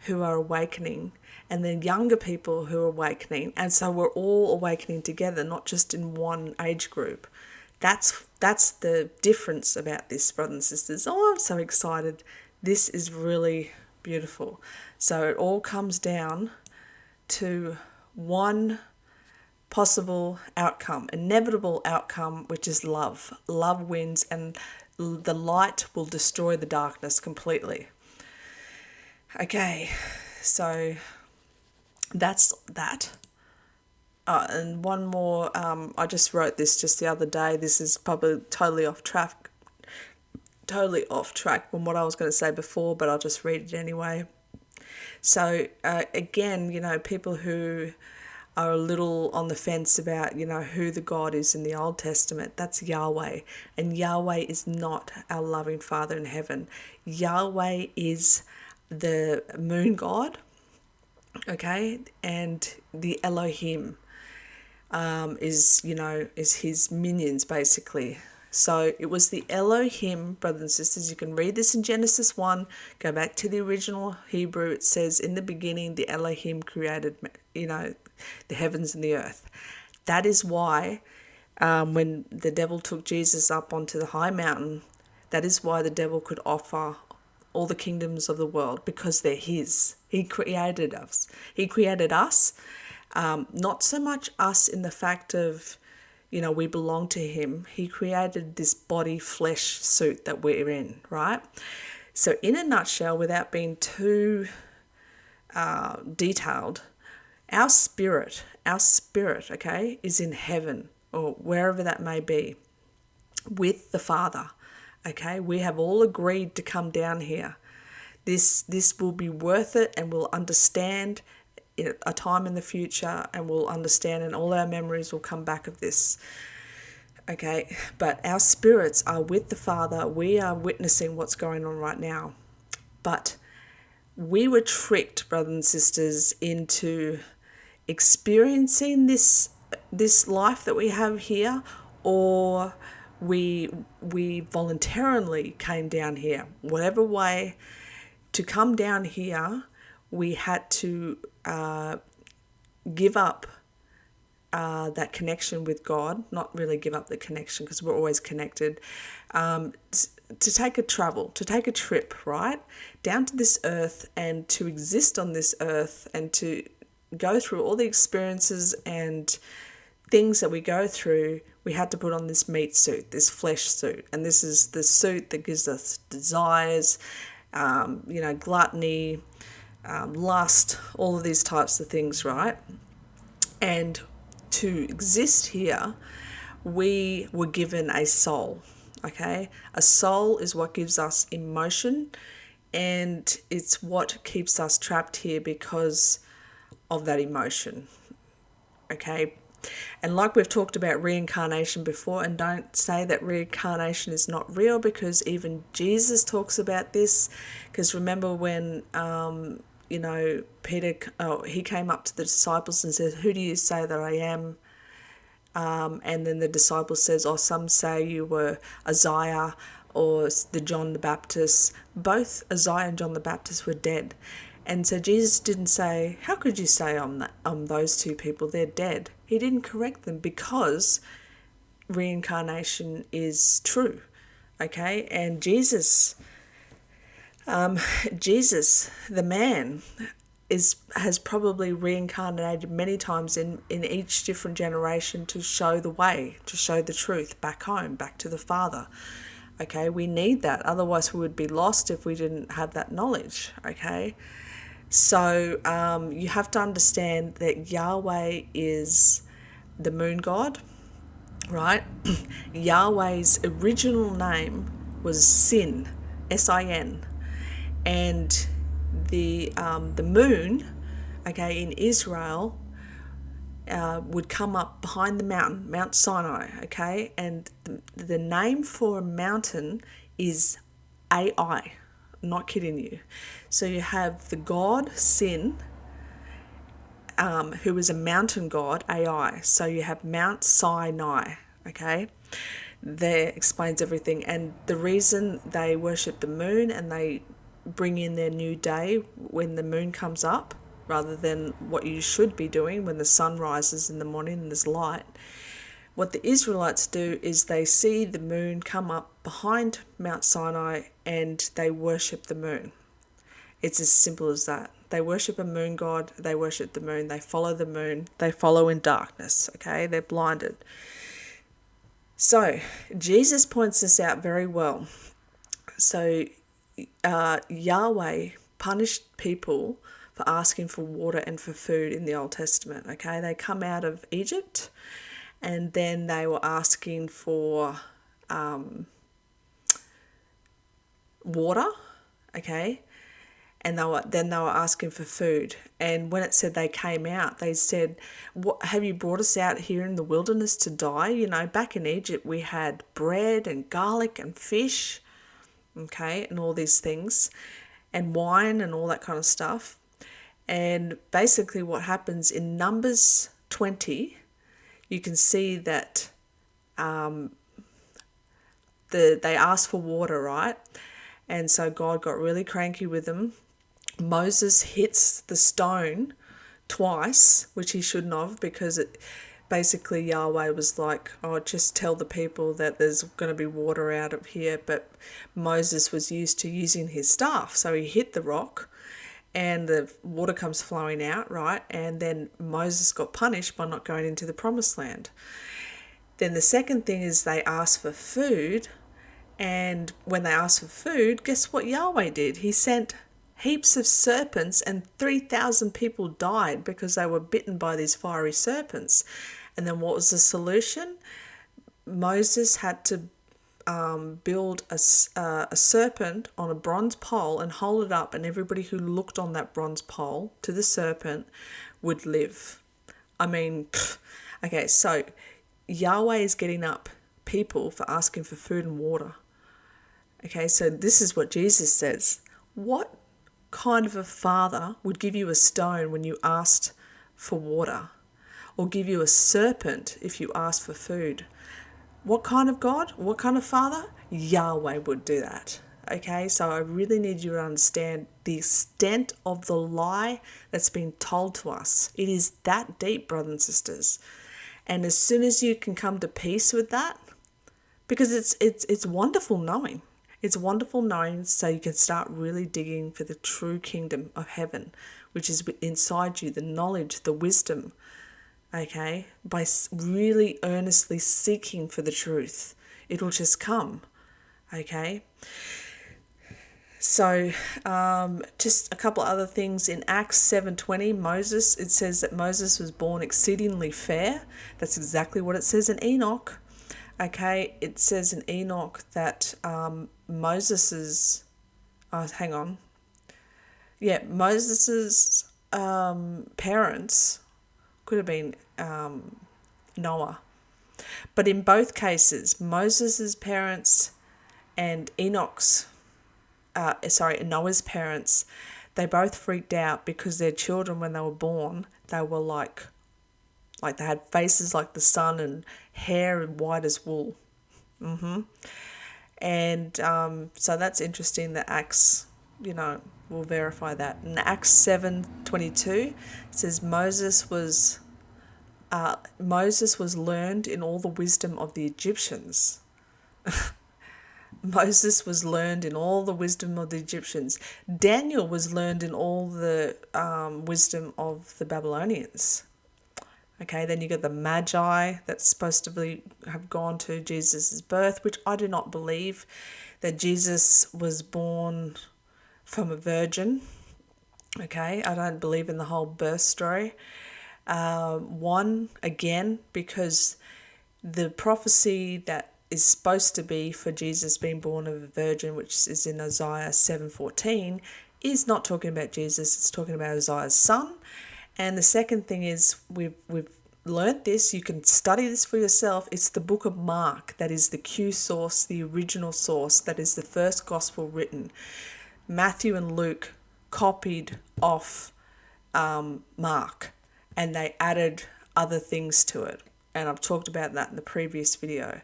Speaker 1: who are awakening, and then younger people who are awakening. And so we're all awakening together, not just in one age group. That's the difference about this, brothers and sisters. Oh, I'm so excited. This is really beautiful. So it all comes down to one possible outcome, inevitable outcome, which is love. Love wins, and the light will destroy the darkness completely. Okay, so that's that. And one more, I just wrote this just the other day. This is probably totally off track from what I was going to say before, but I'll just read it anyway. So again, you know, people who are a little on the fence about, you know, who the God is in the Old Testament, that's Yahweh. And Yahweh is not our loving Father in heaven. Yahweh is the moon god, okay, and the Elohim is his minions, basically. So it was the Elohim, brothers and sisters. You can read this in Genesis 1. Go back to the original Hebrew. It says, in the beginning, the Elohim created, you know, the heavens and the earth. That is why when the devil took Jesus up onto the high mountain, that is why the devil could offer all the kingdoms of the world, because they're his. He created us. He created us, not so much us in the fact of, you know, we belong to him. He created this body, flesh suit that we're in, right? So in a nutshell, without being too detailed, our spirit, okay, is in heaven or wherever that may be with the Father, okay? We have all agreed to come down here. This will be worth it, and we'll understand in a time in the future, and we'll understand, and all our memories will come back of this. Okay, but our spirits are with the Father. We are witnessing what's going on right now. But we were tricked, brothers and sisters, into experiencing this life that we have here, or we voluntarily came down here. Whatever way to come down here, we had to give up that connection with God, not really give up the connection because we're always connected, to take a trip, right, down to this earth and to exist on this earth and to go through all the experiences and things that we go through. We had to put on this meat suit, this flesh suit, and this is the suit that gives us desires, gluttony, lust, all of these types of things, right? And to exist here, we were given a soul, okay? A soul is what gives us emotion, and it's what keeps us trapped here because of that emotion, okay? And like we've talked about reincarnation before, and don't say that reincarnation is not real, because even Jesus talks about this. Because remember when Peter, he came up to the disciples and said, "Who do you say that I am?" And then the disciple says, "Oh, some say you were Isaiah or the John the Baptist." Both Isaiah and John the Baptist were dead. And so Jesus didn't say, "How could you say I'm those two people? They're dead." He didn't correct them because reincarnation is true, okay? And Jesus, the man, has probably reincarnated many times in each different generation to show the way, to show the truth back home, back to the Father. Okay, we need that. Otherwise we would be lost if we didn't have that knowledge, okay? So you have to understand that Yahweh is the moon god, right? Yahweh's original name was Sin, S-I-N. And the moon, okay, in Israel would come up behind the mountain, Mount Sinai, okay? And the name for a mountain is Ai. I'm not kidding you. So you have the god Sin, who is a mountain god, Ai. So you have Mount Sinai, okay? That explains everything. And the reason they worship the moon and they bring in their new day when the moon comes up, rather than what you should be doing when the sun rises in the morning and there's light. What the Israelites do is they see the moon come up behind Mount Sinai and they worship the moon. It's as simple as that. They worship a moon god, they worship the moon, they follow the moon, they follow in darkness, okay? They're blinded. So, Jesus points this out very well. So, Yahweh punished people for asking for water and for food in the Old Testament, okay? They come out of Egypt and then they were asking for water, okay? And they were asking for food. And when it said they came out, they said, "What have you brought us out here in the wilderness to die?" You know, back in Egypt we had bread and garlic and fish, okay, and all these things, and wine and all that kind of stuff. And basically what happens in Numbers 20, you can see that they asked for water, right? And so God got really cranky with them. Moses hits the stone twice, which he shouldn't have, because basically Yahweh was like, "Oh, just tell the people that there's going to be water out of here." But Moses was used to using his staff, so he hit the rock and the water comes flowing out, right? And then Moses got punished by not going into the promised land. Then the second thing is they asked for food, and when they asked for food, guess what Yahweh did? He sent heaps of serpents, and 3,000 people died because they were bitten by these fiery serpents. And then what was the solution? Moses had to build a serpent on a bronze pole and hold it up, and everybody who looked on that bronze pole to the serpent would live. I mean, okay, so Yahweh is getting up people for asking for food and water. Okay, so this is what Jesus says. What kind of a father would give you a stone when you asked for water? Or give you a serpent if you asked for food? What kind of God? What kind of father? Yahweh would do that. Okay, so I really need you to understand the extent of the lie that's been told to us. It is that deep, brothers and sisters. And as soon as you can come to peace with that, because it's wonderful knowing. It's wonderful knowing, so you can start really digging for the true kingdom of heaven, which is inside you, the knowledge, the wisdom, okay? By really earnestly seeking for the truth, it'll just come, okay? So just a couple other things. In Acts 7:20, Moses, it says that Moses was born exceedingly fair. That's exactly what it says in Enoch. Okay, it says in Enoch that Moses's parents could have been Noah. But in both cases, Moses's parents and Noah's parents, they both freaked out because their children, when they were born, they were like they had faces like the sun and hair white as wool. And so that's interesting that Acts, will verify that. In Acts 7:22, it says Moses was learned in all the wisdom of the Egyptians. Moses was learned in all the wisdom of the Egyptians. Daniel was learned in all the wisdom of the Babylonians. Okay, then you got the Magi that's supposed to have gone to Jesus' birth, which I do not believe that Jesus was born from a virgin. Okay, I don't believe in the whole birth story. Because the prophecy that is supposed to be for Jesus being born of a virgin, which is in Isaiah 7:14, is not talking about Jesus. It's talking about Isaiah's son. And the second thing is we've learnt this. You can study this for yourself. It's the book of Mark that is the Q source, the original source, that is the first gospel written. Matthew and Luke copied off Mark, and they added other things to it. And I've talked about that in the previous video.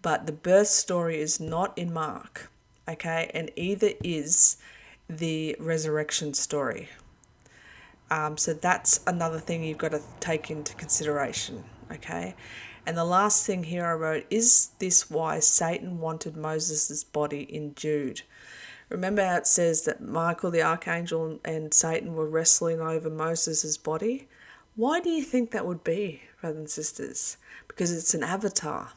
Speaker 1: But the birth story is not in Mark, okay? And either is the resurrection story. So that's another thing you've got to take into consideration, okay? And the last thing here I wrote, is this why Satan wanted Moses' body in Jude? Remember how it says that Michael the archangel and Satan were wrestling over Moses' body? Why do you think that would be, brothers and sisters? Because it's an avatar.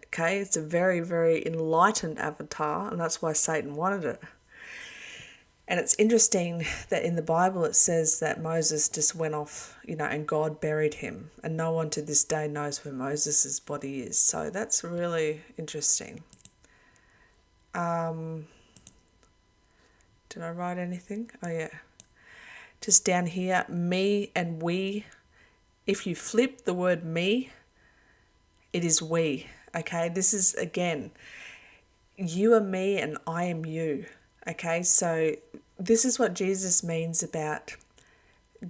Speaker 1: Okay, it's a very, very enlightened avatar, and that's why Satan wanted it. And it's interesting that in the Bible it says that Moses just went off, and God buried him. And no one to this day knows where Moses' body is. So that's really interesting. Did I write anything? Oh, yeah. Just down here, me and we. If you flip the word me, it is we. Okay, this is, again, you are me and I am you. Okay, so this is what Jesus means about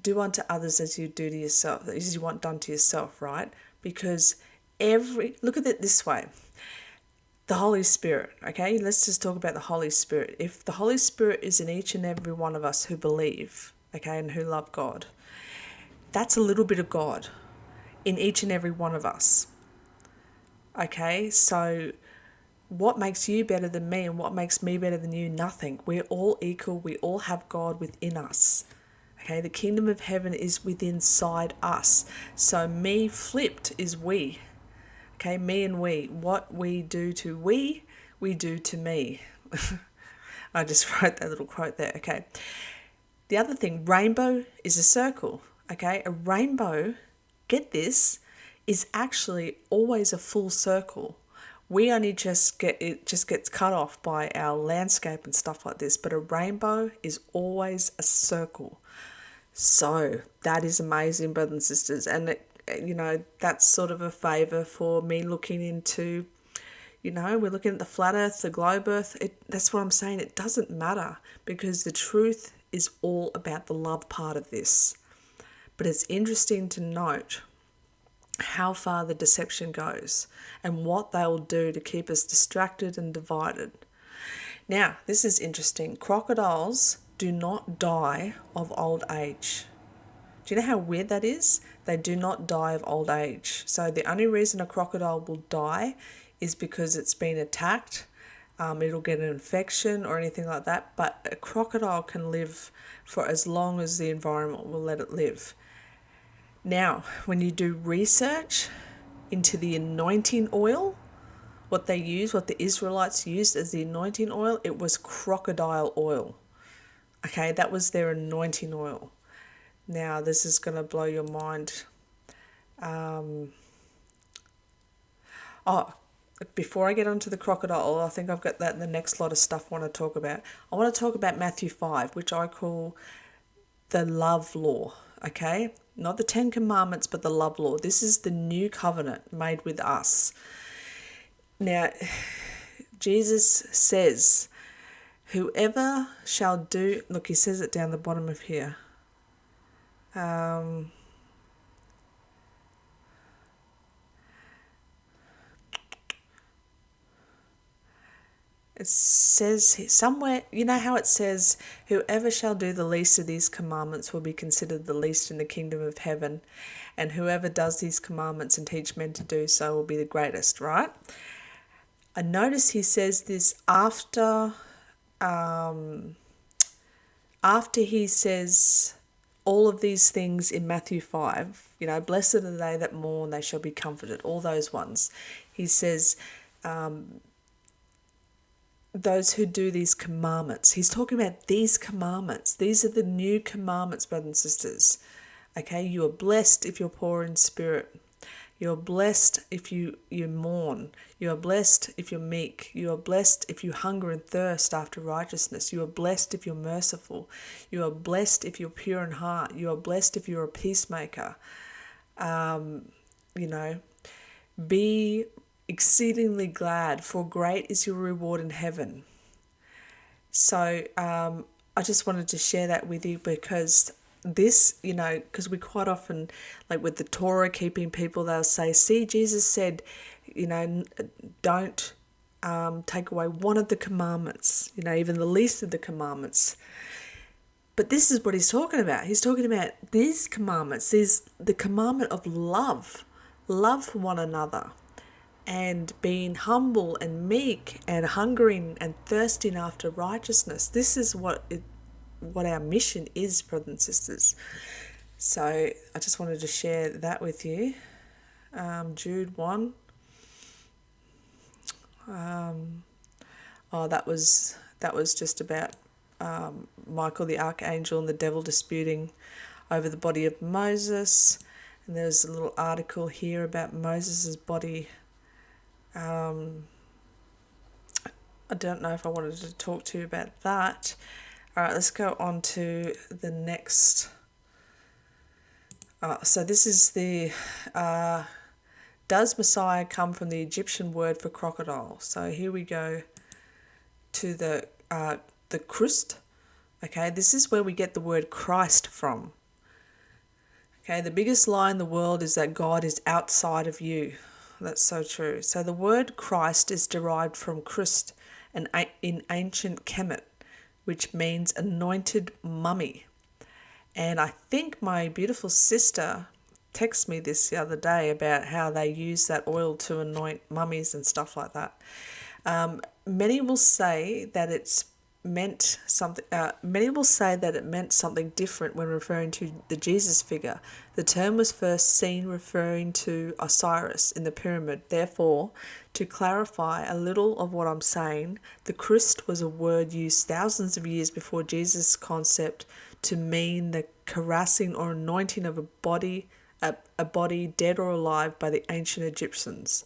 Speaker 1: do unto others as you do to yourself, as you want done to yourself, right? Because look at it this way. The Holy Spirit, okay? Let's just talk about the Holy Spirit. If the Holy Spirit is in each and every one of us who believe, okay, and who love God, that's a little bit of God in each and every one of us. Okay, so what makes you better than me and what makes me better than you? Nothing. We're all equal. We all have God within us. Okay, the kingdom of heaven is within inside us. So me flipped is we. Okay, me and we. What we do to we do to me. I just wrote that little quote there. Okay. The other thing, rainbow is a circle. Okay, a rainbow, get this, is actually always a full circle. We only just gets cut off by our landscape and stuff like this, but a rainbow is always a circle. So that is amazing, brothers and sisters. And that's sort of a favour for me looking into, we're looking at the flat earth, the globe earth. That's what I'm saying. It doesn't matter, because the truth is all about the love part of this. But it's interesting to note how far the deception goes and what they'll do to keep us distracted and divided. Now, this is interesting. Crocodiles do not die of old age. Do you know how weird that is? They do not die of old age. So the only reason a crocodile will die is because it's been attacked. It'll get an infection or anything like that. But a crocodile can live for as long as the environment will let it live. Now, when you do research into the anointing oil, what the Israelites used as the anointing oil, it was crocodile oil. Okay, that was their anointing oil. Now, this is going to blow your mind. Before I get onto the crocodile oil, I think I've got that in the next lot of stuff I want to talk about. I want to talk about Matthew 5, which I call the love law, okay? Not the 10 Commandments, but the love law. This is the new covenant made with us. Now, Jesus says, whoever shall do... Look, he says it down the bottom of here. It says somewhere, how it says, whoever shall do the least of these commandments will be considered the least in the kingdom of heaven, and whoever does these commandments and teach men to do so will be the greatest, right? I notice he says this after he says all of these things in Matthew 5, blessed are they that mourn, they shall be comforted, all those ones. He says, those who do these commandments. He's talking about these commandments. These are the new commandments, brothers and sisters. Okay, you are blessed if you're poor in spirit. You are blessed if you mourn. You are blessed if you're meek. You are blessed if you hunger and thirst after righteousness. You are blessed if you're merciful. You are blessed if you're pure in heart. You are blessed if you're a peacemaker. Be exceedingly glad, for great is your reward in heaven. So I just wanted to share that with you, because this, because we quite often, like with the Torah keeping people, they'll say, see, Jesus said, don't take away one of the commandments, even the least of the commandments. But this is what he's talking about. He's talking about these commandments, the commandment of love for one another, and being humble and meek and hungering and thirsting after righteousness. This is what our mission is, brothers and sisters. So I just wanted to share that with you. Jude 1. That was just about Michael the archangel and the devil disputing over the body of Moses. And there's a little article here about Moses' body. I don't know if I wanted to talk to you about that. All right, let's go on to the next. So this is the, does Messiah come from the Egyptian word for crocodile? So here we go to the Christ. Okay, this is where we get the word Christ from. Okay, the biggest lie in the world is that God is outside of you. That's so true. So the word Christ is derived from Christ, in ancient Kemet, which means anointed mummy. And I think my beautiful sister texted me this the other day about how they use that oil to anoint mummies and stuff like that. Many will say that it meant something different when referring to the Jesus figure. The term was first seen referring to Osiris in the pyramid. Therefore, to clarify a little of what I'm saying, the Christ was a word used thousands of years before Jesus' concept to mean the caressing or anointing of a body dead or alive by the ancient Egyptians.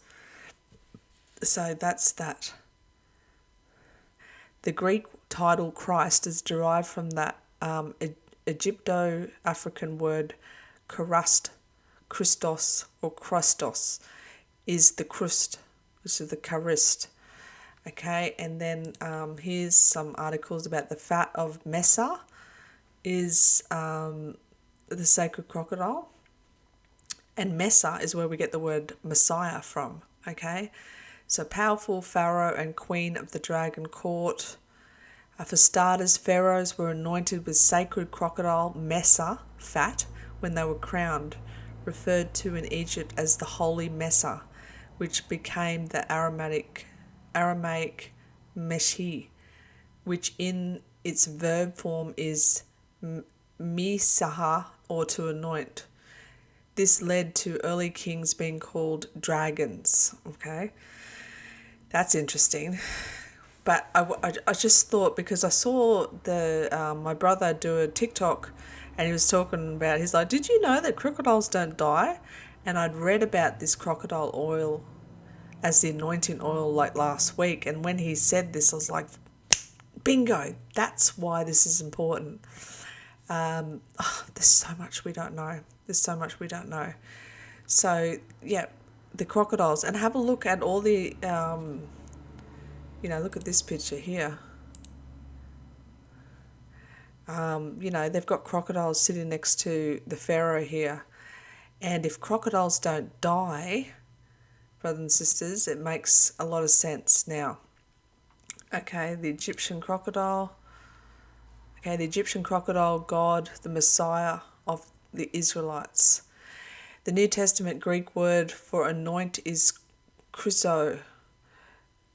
Speaker 1: So that's that. The Greek title Christ is derived from that Egypto-African word karust, Christos or Christos is the crust, which is the charist. Okay, and then here's some articles about the fat of Mesa is the sacred crocodile. And Mesa is where we get the word Messiah from. Okay, so powerful pharaoh and queen of the dragon court. For starters, pharaohs were anointed with sacred crocodile Mesa fat when they were crowned, referred to in Egypt as the holy Mesa, which became the Aramaic Meshi, which in its verb form is misaha, or to anoint. This led to early kings being called dragons. Okay, that's interesting. But I just thought, because I saw my brother do a TikTok, and he was talking about, he's like, did you know that crocodiles don't die? And I'd read about this crocodile oil as the anointing oil like last week, and when he said this, I was like, bingo, that's why this is important. There's so much we don't know. So yeah, the crocodiles, and have a look at all the look at this picture here. They've got crocodiles sitting next to the pharaoh here. And if crocodiles don't die, brothers and sisters, it makes a lot of sense now. Okay, the Egyptian crocodile. Okay, the Egyptian crocodile god, the Messiah of the Israelites. The New Testament Greek word for anoint is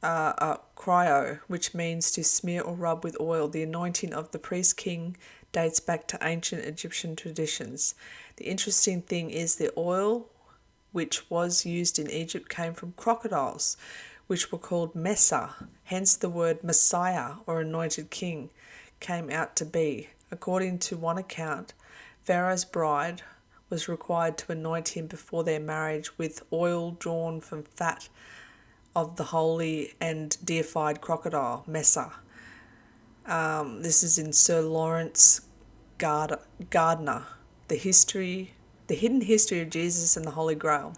Speaker 1: cryo, which means to smear or rub with oil. The anointing of the priest king dates back to ancient Egyptian traditions. The interesting thing is the oil which was used in Egypt came from crocodiles, which were called Mesa. Hence the word Messiah, or anointed king, came out to be. According to one account, Pharaoh's bride was required to anoint him before their marriage with oil drawn from fat of the holy and deified crocodile, Mesa. This is in Sir Lawrence Gardner, The Hidden History of Jesus and the Holy Grail.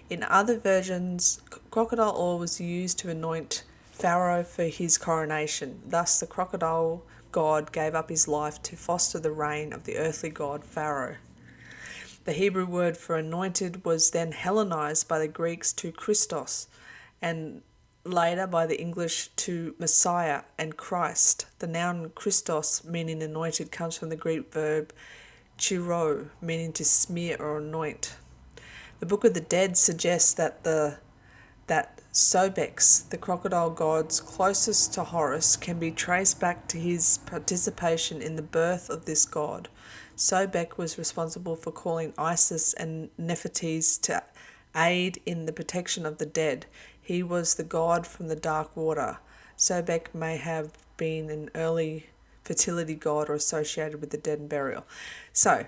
Speaker 1: In other versions, crocodile oil was used to anoint Pharaoh for his coronation. Thus, the crocodile god gave up his life to foster the reign of the earthly god Pharaoh. The Hebrew word for anointed was then Hellenized by the Greeks to Christos, and later by the English to Messiah and Christ. The noun Christos, meaning anointed, comes from the Greek verb chiro, meaning to smear or anoint. The Book of the Dead suggests that Sobex, the crocodile gods closest to Horus, can be traced back to his participation in the birth of this god. Sobek was responsible for calling Isis and Nefertiti to aid in the protection of the dead. He was the god from the dark water. Sobek may have been an early fertility god or associated with the dead and burial. So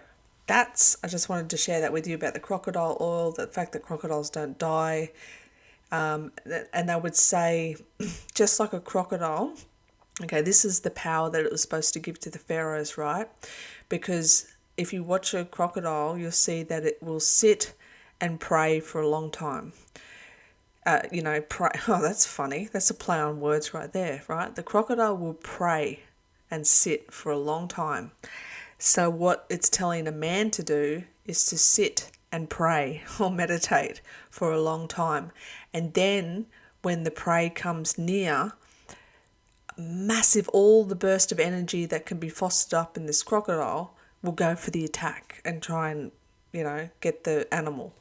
Speaker 1: I just wanted to share that with you about the crocodile oil, the fact that crocodiles don't die. And they would say, just like a crocodile, okay, this is the power that it was supposed to give to the pharaohs, right? Because if you watch a crocodile, you'll see that it will sit and pray for a long time. Pray. Oh, that's funny. That's a play on words right there, right? The crocodile will pray and sit for a long time. So what it's telling a man to do is to sit and pray or meditate for a long time. And then when the prey comes near, all the burst of energy that can be fostered up in this crocodile will go for the attack and try and, get the animal.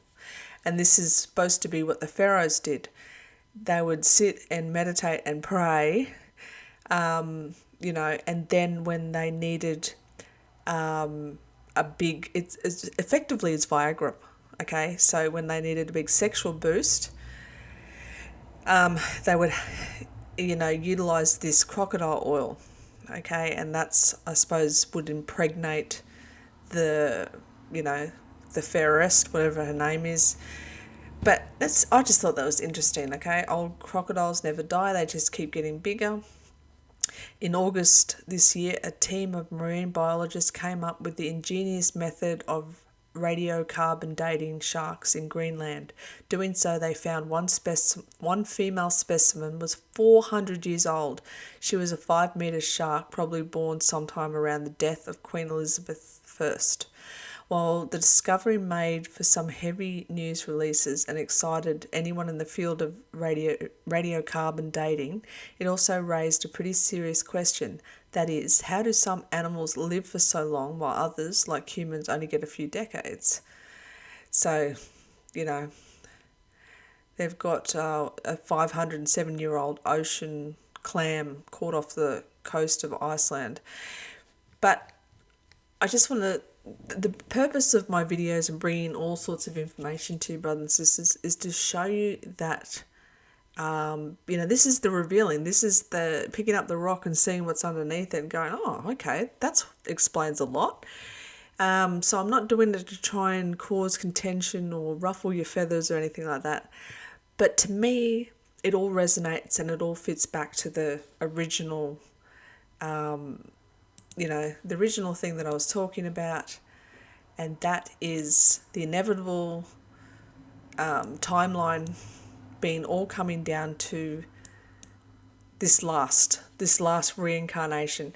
Speaker 1: And this is supposed to be what the pharaohs did. They would sit and meditate and pray, and then when they needed it's effectively it's Viagra, okay? So when they needed a big sexual boost, they would, utilize this crocodile oil, okay? And that's, I suppose, would impregnate the fairest, whatever her name is. But I just thought that was interesting, okay? Old crocodiles never die, they just keep getting bigger. In August this year, a team of marine biologists came up with the ingenious method of radiocarbon dating sharks in Greenland. Doing so, they found one female specimen was 400 years old. She was a 5-meter shark, probably born sometime around the death of Queen Elizabeth I. While the discovery made for some heavy news releases and excited anyone in the field of radiocarbon dating, it also raised a pretty serious question. That is, how do some animals live for so long while others, like humans, only get a few decades? So, they've got a 507-year-old ocean clam caught off the coast of Iceland. But I just want to... The purpose of my videos and bringing all sorts of information to you, brothers and sisters, is to show you that, this is the revealing. This is the picking up the rock and seeing what's underneath it and going, oh, okay, that explains a lot. So I'm not doing it to try and cause contention or ruffle your feathers or anything like that. But to me, it all resonates and it all fits back to the original the original thing that I was talking about, and that is the inevitable timeline being all coming down to this last reincarnation.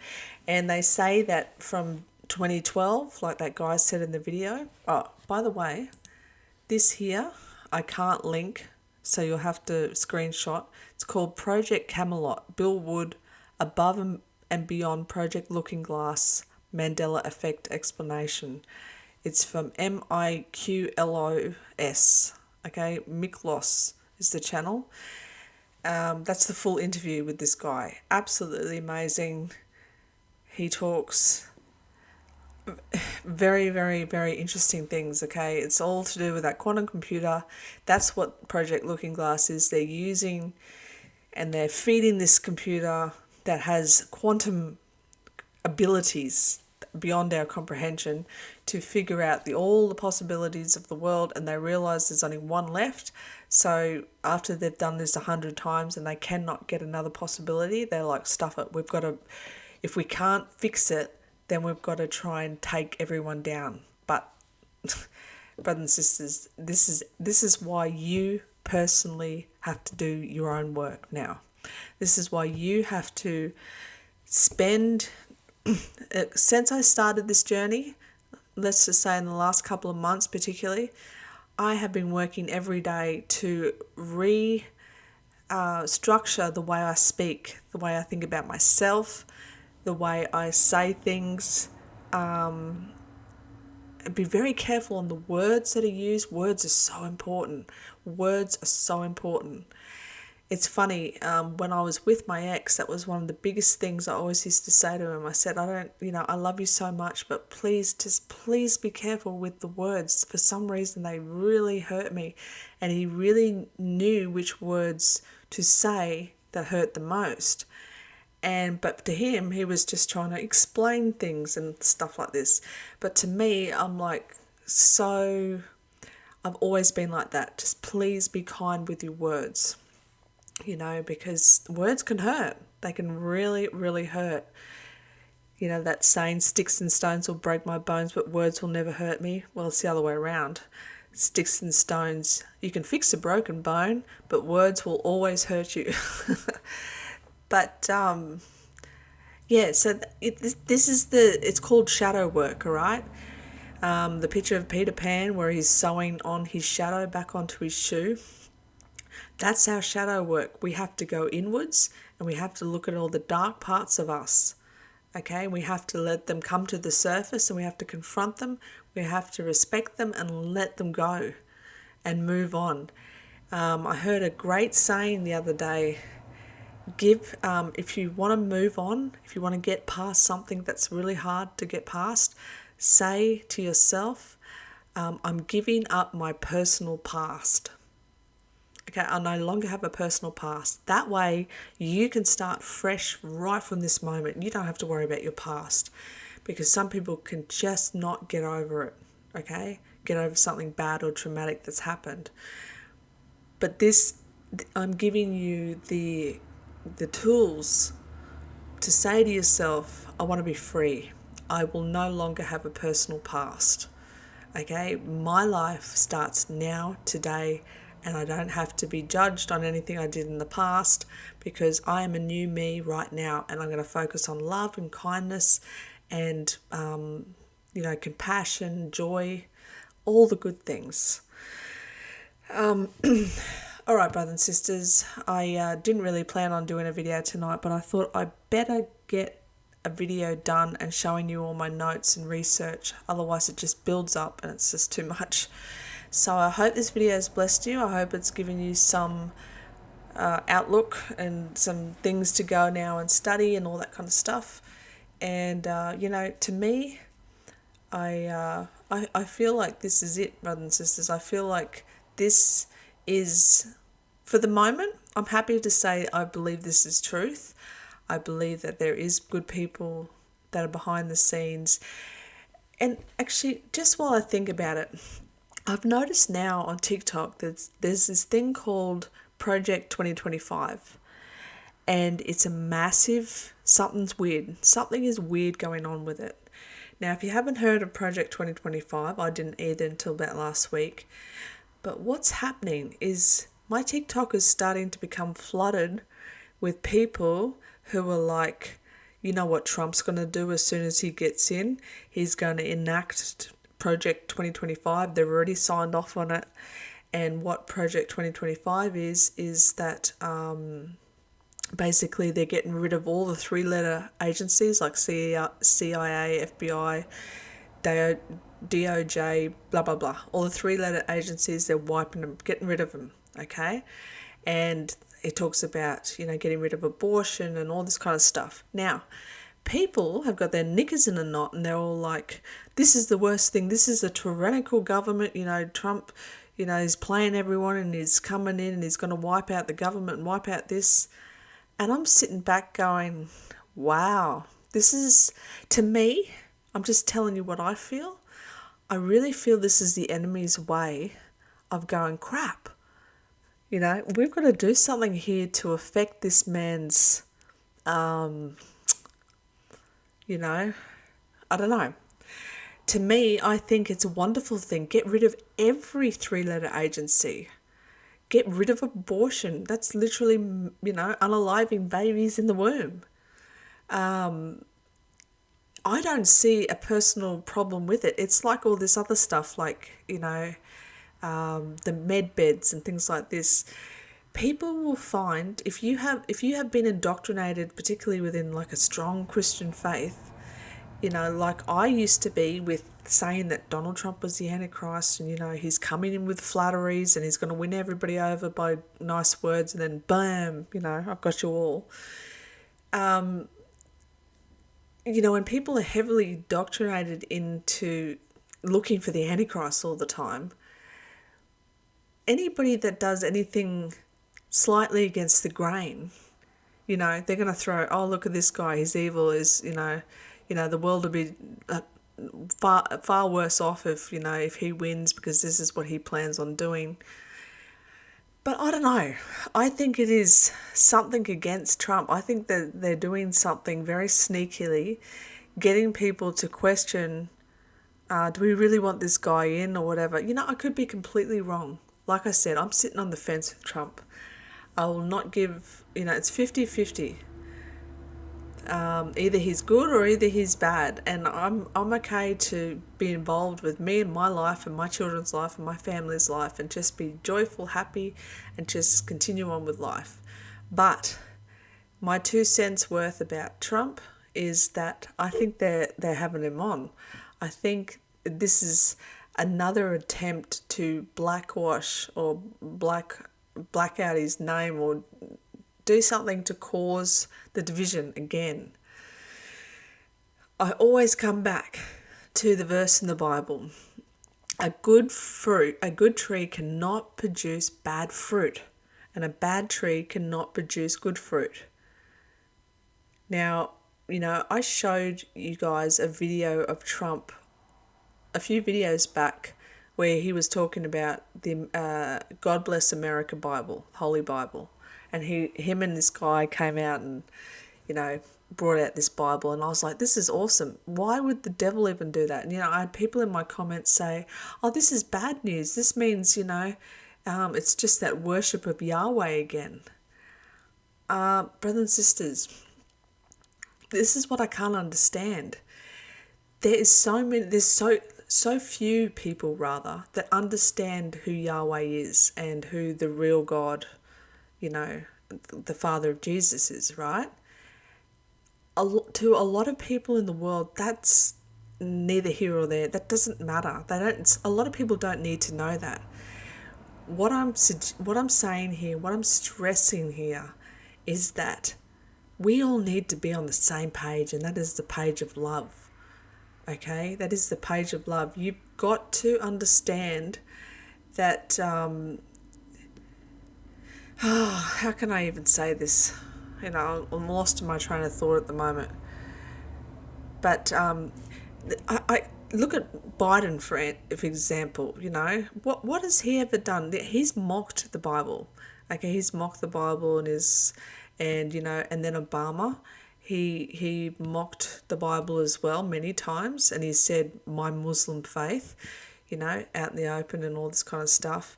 Speaker 1: And they say that from 2012, like that guy said in the video. Oh, by the way, this here, I can't link, so you'll have to screenshot. It's called Project Camelot, Bill Wood, Above and Beyond Project Looking Glass, Mandela Effect Explanation. It's from Miqlos. Okay, Miklos is the channel. That's the full interview with this guy. Absolutely amazing. He talks very, very, very interesting things, okay? It's all to do with that quantum computer. That's what Project Looking Glass is. They're using and they're feeding this computer that has quantum abilities beyond our comprehension to figure out all the possibilities of the world, and they realize there's only one left. So after they've done this 100 times and they cannot get another possibility, they're like, stuff it, we've got to, if we can't fix it, then we've got to try and take everyone down. But brothers and sisters, this is why you personally have to do your own work now. This is why you have to spend, since I started this journey, let's just say in the last couple of months particularly, I have been working every day to structure the way I speak, the way I think about myself, the way I say things. Be very careful on the words that are used. Words are so important. Words are so important. It's funny, when I was with my ex, that was one of the biggest things I always used to say to him. I said, I love you so much, but please be careful with the words. For some reason, they really hurt me. And he really knew which words to say that hurt the most. But to him, he was just trying to explain things and stuff like this. But to me, I'm like, I've always been like that. Just please be kind with your words. Because words can hurt. They can really, really hurt. That saying, sticks and stones will break my bones, but words will never hurt me. Well, it's the other way around. Sticks and stones, you can fix a broken bone, but words will always hurt you. But, so it's called shadow work, all right? The picture of Peter Pan where he's sewing on his shadow back onto his shoe. That's our shadow work. We have to go inwards and we have to look at all the dark parts of us. Okay, we have to let them come to the surface and we have to confront them. We have to respect them and let them go and move on. I heard a great saying the other day. If you want to move on, if you want to get past something that's really hard to get past, say to yourself, I'm giving up my personal past. Okay, I no longer have a personal past. That way you can start fresh right from this moment. You don't have to worry about your past, because some people can just not get over it, okay? Get over something bad or traumatic that's happened. But I'm giving you the tools to say to yourself, I want to be free. I will no longer have a personal past. Okay, my life starts now, today, and I don't have to be judged on anything I did in the past, because I am a new me right now, and I'm going to focus on love and kindness and, compassion, joy, all the good things. All right, brothers and sisters, I didn't really plan on doing a video tonight, but I thought I better get a video done and showing you all my notes and research. Otherwise it just builds up and it's just too much. So I hope this video has blessed you. I hope it's given you some outlook and some things to go now and study and all that kind of stuff. And to me, I feel like this is it, brothers and sisters. I feel like this is, for the moment, I'm happy to say I believe this is truth. I believe that there is good people that are behind the scenes. And actually, just while I think about it, I've noticed now on TikTok that there's this thing called Project 2025. And it's a massive, something's weird. Something is weird going on with it. Now, if you haven't heard of Project 2025, I didn't either until about last week. But what's happening is my TikTok is starting to become flooded with people who are like, you know what Trump's going to do as soon as he gets in? He's going to enact Project 2025. They've already signed off on it. And what Project 2025 is that basically they're getting rid of all the three-letter agencies like CIA, FBI, DOJ, blah, blah, blah. All the three-letter agencies, they're wiping them, getting rid of them, okay? And it talks about, getting rid of abortion and all this kind of stuff. Now, people have got their knickers in a knot and they're all like, this is the worst thing. This is a tyrannical government. Trump, is playing everyone and he's coming in and he's going to wipe out the government and wipe out this. And I'm sitting back going, wow, this is, to me, I'm just telling you what I feel. I really feel this is the enemy's way of going, crap. We've got to do something here to affect this man's, I don't know. To me, I think it's a wonderful thing. Get rid of every three-letter agency. Get rid of abortion. That's literally, unaliving babies in the womb. I don't see a personal problem with it. It's like all this other stuff, like, the med beds and things like this. People will find, if you have been indoctrinated, particularly within like a strong Christian faith, like I used to be, with saying that Donald Trump was the Antichrist and, he's coming in with flatteries and he's going to win everybody over by nice words, and then bam, I've got you all. When people are heavily indoctrinated into looking for the Antichrist all the time, anybody that does anything slightly against the grain, they're going to throw, oh, look at this guy, he's evil, the world would be far worse off if he wins, because this is what he plans on doing. But I don't know. I think it is something against Trump. I think that they're doing something very sneakily, getting people to question, do we really want this guy in or whatever? I could be completely wrong. Like I said, I'm sitting on the fence with Trump. I will not give, it's 50-50. Either he's good or either he's bad, and I'm okay to be involved with me and my life and my children's life and my family's life and just be joyful, happy, and just continue on with life. But my 2 cents worth about Trump is that I think they're having him on. I think this is another attempt to blackwash or black out his name, or do something to cause the division again. I always come back to the verse in the Bible. A good tree cannot produce bad fruit, and a bad tree cannot produce good fruit. Now, I showed you guys a video of Trump a few videos back where he was talking about the God Bless America Bible, Holy Bible. And him and this guy came out and, brought out this Bible, and I was like, this is awesome. Why would the devil even do that? And, I had people in my comments say, oh, this is bad news. This means, it's just that worship of Yahweh again. Brothers and sisters, this is what I can't understand. There's so few people, rather, that understand who Yahweh is and who the real God, the Father of Jesus is, right? To a lot of people in the world, that's neither here or there. That doesn't matter. A lot of people don't need to know that. What I'm saying here, what I'm stressing here, is that we all need to be on the same page, and that is the page of love. Okay, that is the page of love. You've got to understand that. How can I even say this? I'm lost in my train of thought at the moment. But I look at Biden for example. What has he ever done? He's mocked the Bible. Okay, he's mocked the Bible and then Obama. He mocked the Bible as well many times, and he said, my Muslim faith, out in the open and all this kind of stuff.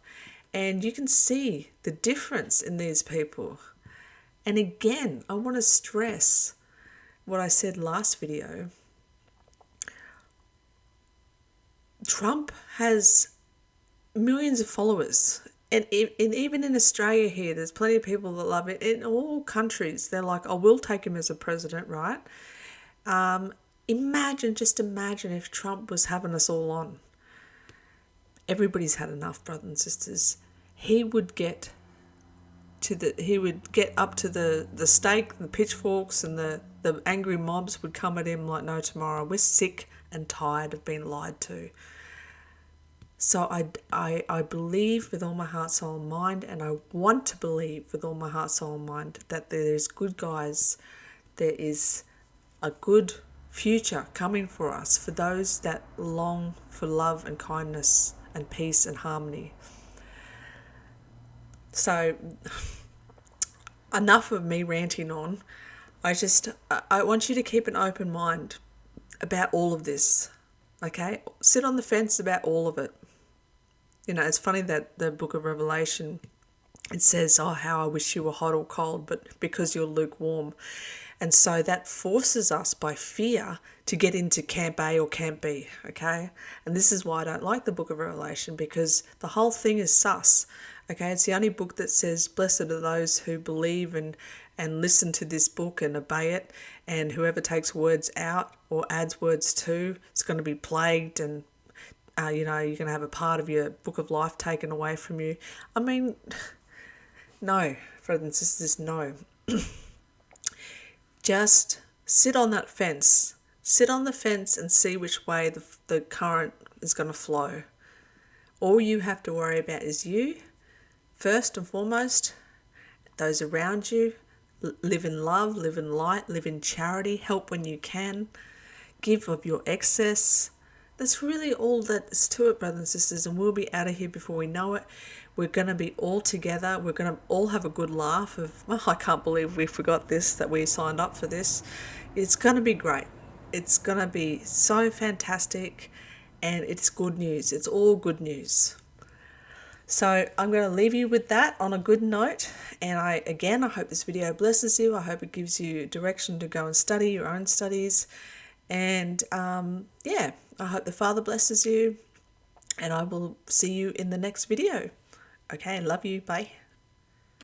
Speaker 1: And you can see the difference in these people. And again, I want to stress what I said last video. Trump has millions of followers. And even in Australia here, there's plenty of people that love it. In all countries, they're like, oh, we'll take him as a president, right? Imagine if Trump was having us all on. Everybody's had enough, brothers and sisters. He would get up to the stake, the pitchforks, and the angry mobs would come at him like no tomorrow. We're sick and tired of being lied to. So I believe with all my heart, soul, and mind, and I want to believe with all my heart, soul, and mind that there's good guys, there is a good future coming for us, for those that long for love and kindness and peace and harmony. So enough of me ranting on. I want you to keep an open mind about all of this, okay? Sit on the fence about all of it. It's funny that the book of Revelation, it says, oh, how I wish you were hot or cold, but because you're lukewarm. And so that forces us by fear to get into Camp A or Camp B, okay? And this is why I don't like the book of Revelation, because the whole thing is sus, okay? It's the only book that says, blessed are those who believe and listen to this book and obey it, and whoever takes words out or adds words to is going to be plagued, and you're going to have a part of your book of life taken away from you. I mean, no, brothers and sisters, no. Just sit on that fence. Sit on the fence and see which way the current is going to flow. All you have to worry about is you, first and foremost, those around you. Live in love, live in light, live in charity, help when you can, give of your excess. That's really all that's to it, brothers and sisters, and we'll be out of here before we know it. We're going to be all together. We're going to all have a good laugh of, oh, I can't believe we forgot this, that we signed up for this. It's going to be great. It's going to be so fantastic, and it's good news. It's all good news. So I'm going to leave you with that on a good note. And I hope this video blesses you. I hope it gives you direction to go and study your own studies. And I hope the Father blesses you. And I will see you in the next video. Okay, love you. Bye.